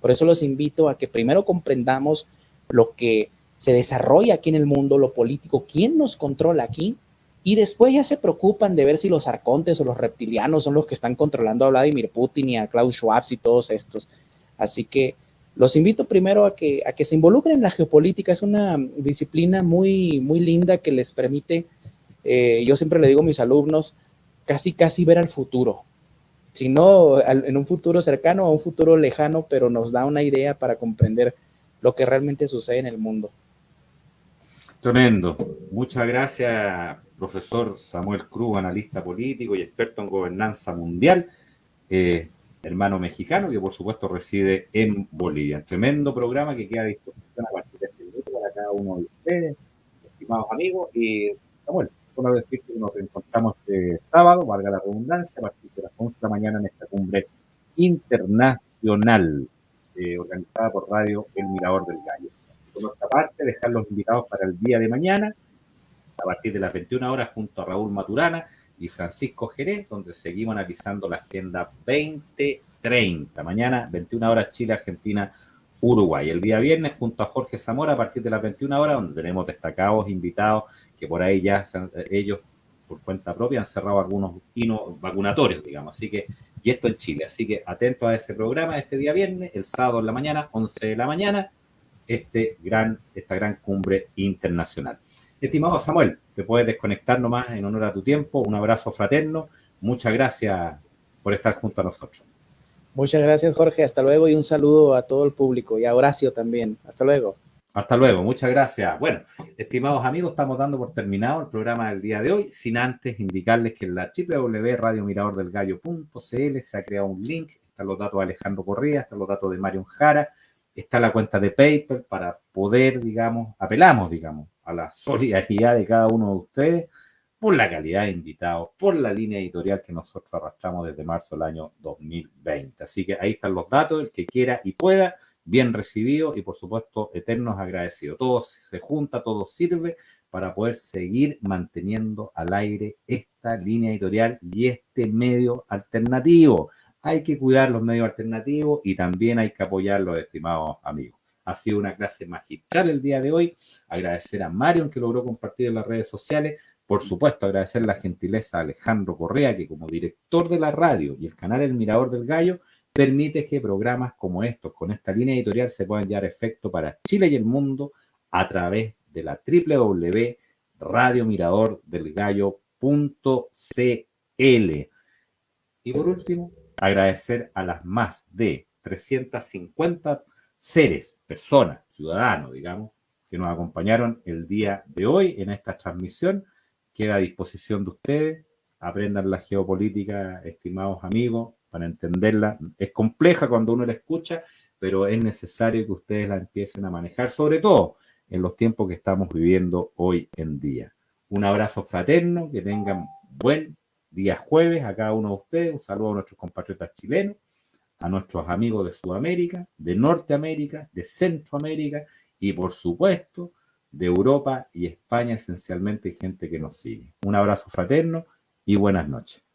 Por eso los invito a que primero comprendamos lo que se desarrolla aquí en el mundo, lo político, quién nos controla aquí, y después ya se preocupan de ver si los arcontes o los reptilianos son los que están controlando a Vladimir Putin y a Klaus Schwab y todos estos. Así que los invito primero a que se involucren en la geopolítica. Es una disciplina muy, muy linda que les permite, yo siempre le digo a mis alumnos, casi ver al futuro. Si no en un futuro cercano o un futuro lejano, pero nos da una idea para comprender lo que realmente sucede en el mundo. Tremendo. Muchas gracias, profesor Samuel Cruz, analista político y experto en gobernanza mundial, hermano mexicano que por supuesto reside en Bolivia. Tremendo programa que queda a disposición a partir de este minuto para cada uno de ustedes, estimados amigos. Y Samuel, solo decir que nos encontramos este sábado, valga la redundancia, a partir de las 11 de la mañana en esta cumbre internacional organizada por Radio El Mirador del Gallo. Por nuestra parte, dejar los invitados para el día de mañana, a partir de las 21 horas, junto a Raúl Maturana y Francisco Jerez, donde seguimos analizando la Agenda 2030. Mañana, 21 horas, Chile, Argentina, Uruguay. El día viernes, junto a Jorge Zamora, a partir de las 21 horas, donde tenemos destacados invitados que por ahí ya ellos, por cuenta propia, han cerrado algunos destinos vacunatorios, digamos. Así que, y esto en Chile. Así que atentos a ese programa este día viernes, el sábado en la mañana, 11 de la mañana, esta gran cumbre internacional. Estimado Samuel, te puedes desconectar nomás en honor a tu tiempo. Un abrazo fraterno. Muchas gracias por estar junto a nosotros. Muchas gracias, Jorge. Hasta luego y un saludo a todo el público y a Horacio también. Hasta luego. Hasta luego, muchas gracias. Bueno, estimados amigos, estamos dando por terminado el programa del día de hoy, sin antes indicarles que en la www.radiomiradordelgallo.cl se ha creado un link, están los datos de Alejandro Correa, están los datos de Marion Jara, está la cuenta de PayPal para poder, apelamos, a la solidaridad de cada uno de ustedes por la calidad de invitados, por la línea editorial que nosotros arrastramos desde marzo del año 2020. Así que ahí están los datos, el que quiera y pueda, bien recibido y por supuesto eternos agradecidos. Todo se junta, todo sirve para poder seguir manteniendo al aire esta línea editorial y este medio alternativo. Hay que cuidar los medios alternativos y también hay que apoyarlos, estimados amigos. Ha sido una clase magistral el día de hoy. Agradecer a Marion que logró compartir en las redes sociales. Por supuesto, agradecer la gentileza a Alejandro Correa, que como director de la radio y el canal El Mirador del Gallo, permite que programas como estos, con esta línea editorial, se puedan llevar a efecto para Chile y el mundo a través de la www.radiomiradordelgallo.cl. Y por último, agradecer a las más de 350 seres, personas, ciudadanos, que nos acompañaron el día de hoy en esta transmisión. Queda a disposición de ustedes aprendan la geopolítica, estimados amigos, para entenderla. Es compleja cuando uno la escucha, pero es necesario que ustedes la empiecen a manejar, sobre todo en los tiempos que estamos viviendo hoy en día. Un abrazo fraterno, que tengan buen día jueves a cada uno de ustedes. Un saludo a nuestros compatriotas chilenos, a nuestros amigos de Sudamérica, de Norteamérica, de Centroamérica y por supuesto de Europa y España, esencialmente gente que nos sigue. Un abrazo fraterno y buenas noches.